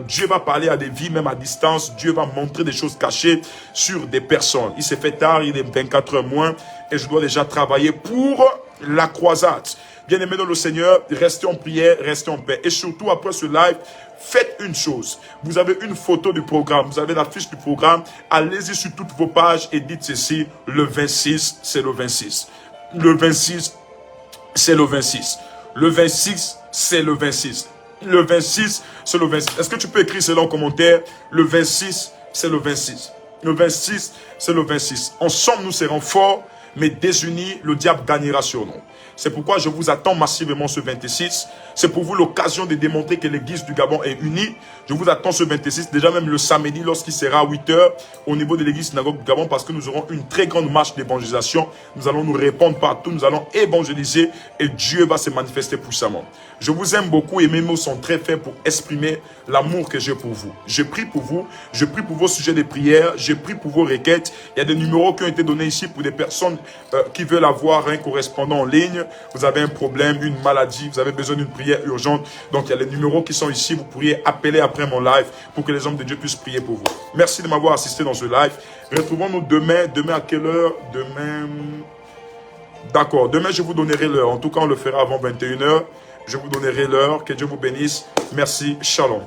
Dieu va parler à des vies, même à distance. Dieu va montrer des choses cachées sur des personnes. Il s'est fait tard, il est 24 heures moins. Et je dois déjà travailler pour la croisade. Bien-aimés dans le Seigneur, restez en prière, restez en paix. Et surtout, après ce live, faites une chose. Vous avez une photo du programme, vous avez la fiche du programme. Allez-y sur toutes vos pages et dites ceci, le 26, c'est le 26. Le 26, c'est le 26. Le 26, c'est le 26. Le 26, c'est le 26. Est-ce que tu peux écrire cela en commentaire? Le 26, c'est le 26. Le 26, c'est le 26. Ensemble, nous serons forts, mais désunis, le diable gagnera sur nous. C'est pourquoi je vous attends massivement ce 26. C'est pour vous l'occasion de démontrer que l'église du Gabon est unie. Je vous attends ce 26, déjà même le samedi, lorsqu'il sera à 8 h au niveau de l'église synagogue du Gabon, parce que nous aurons une très grande marche d'évangélisation. Nous allons nous répondre partout, nous allons évangéliser et Dieu va se manifester puissamment. Je vous aime beaucoup et mes mots sont très faits pour exprimer l'amour que j'ai pour vous. Je prie pour vous, je prie pour vos sujets de prière, je prie pour vos requêtes. Il y a des numéros qui ont été donnés ici pour des personnes qui veulent avoir un correspondant en ligne. Vous avez un problème, une maladie, vous avez besoin d'une prière urgente. Donc il y a les numéros qui sont ici, vous pourriez appeler après mon live pour que les hommes de Dieu puissent prier pour vous. Merci de m'avoir assisté dans ce live. Retrouvons-nous demain. Demain à quelle heure? Demain... D'accord, demain je vous donnerai l'heure. En tout cas, on le fera avant 21 h. Je vous donnerai l'heure. Que Dieu vous bénisse. Merci. Shalom.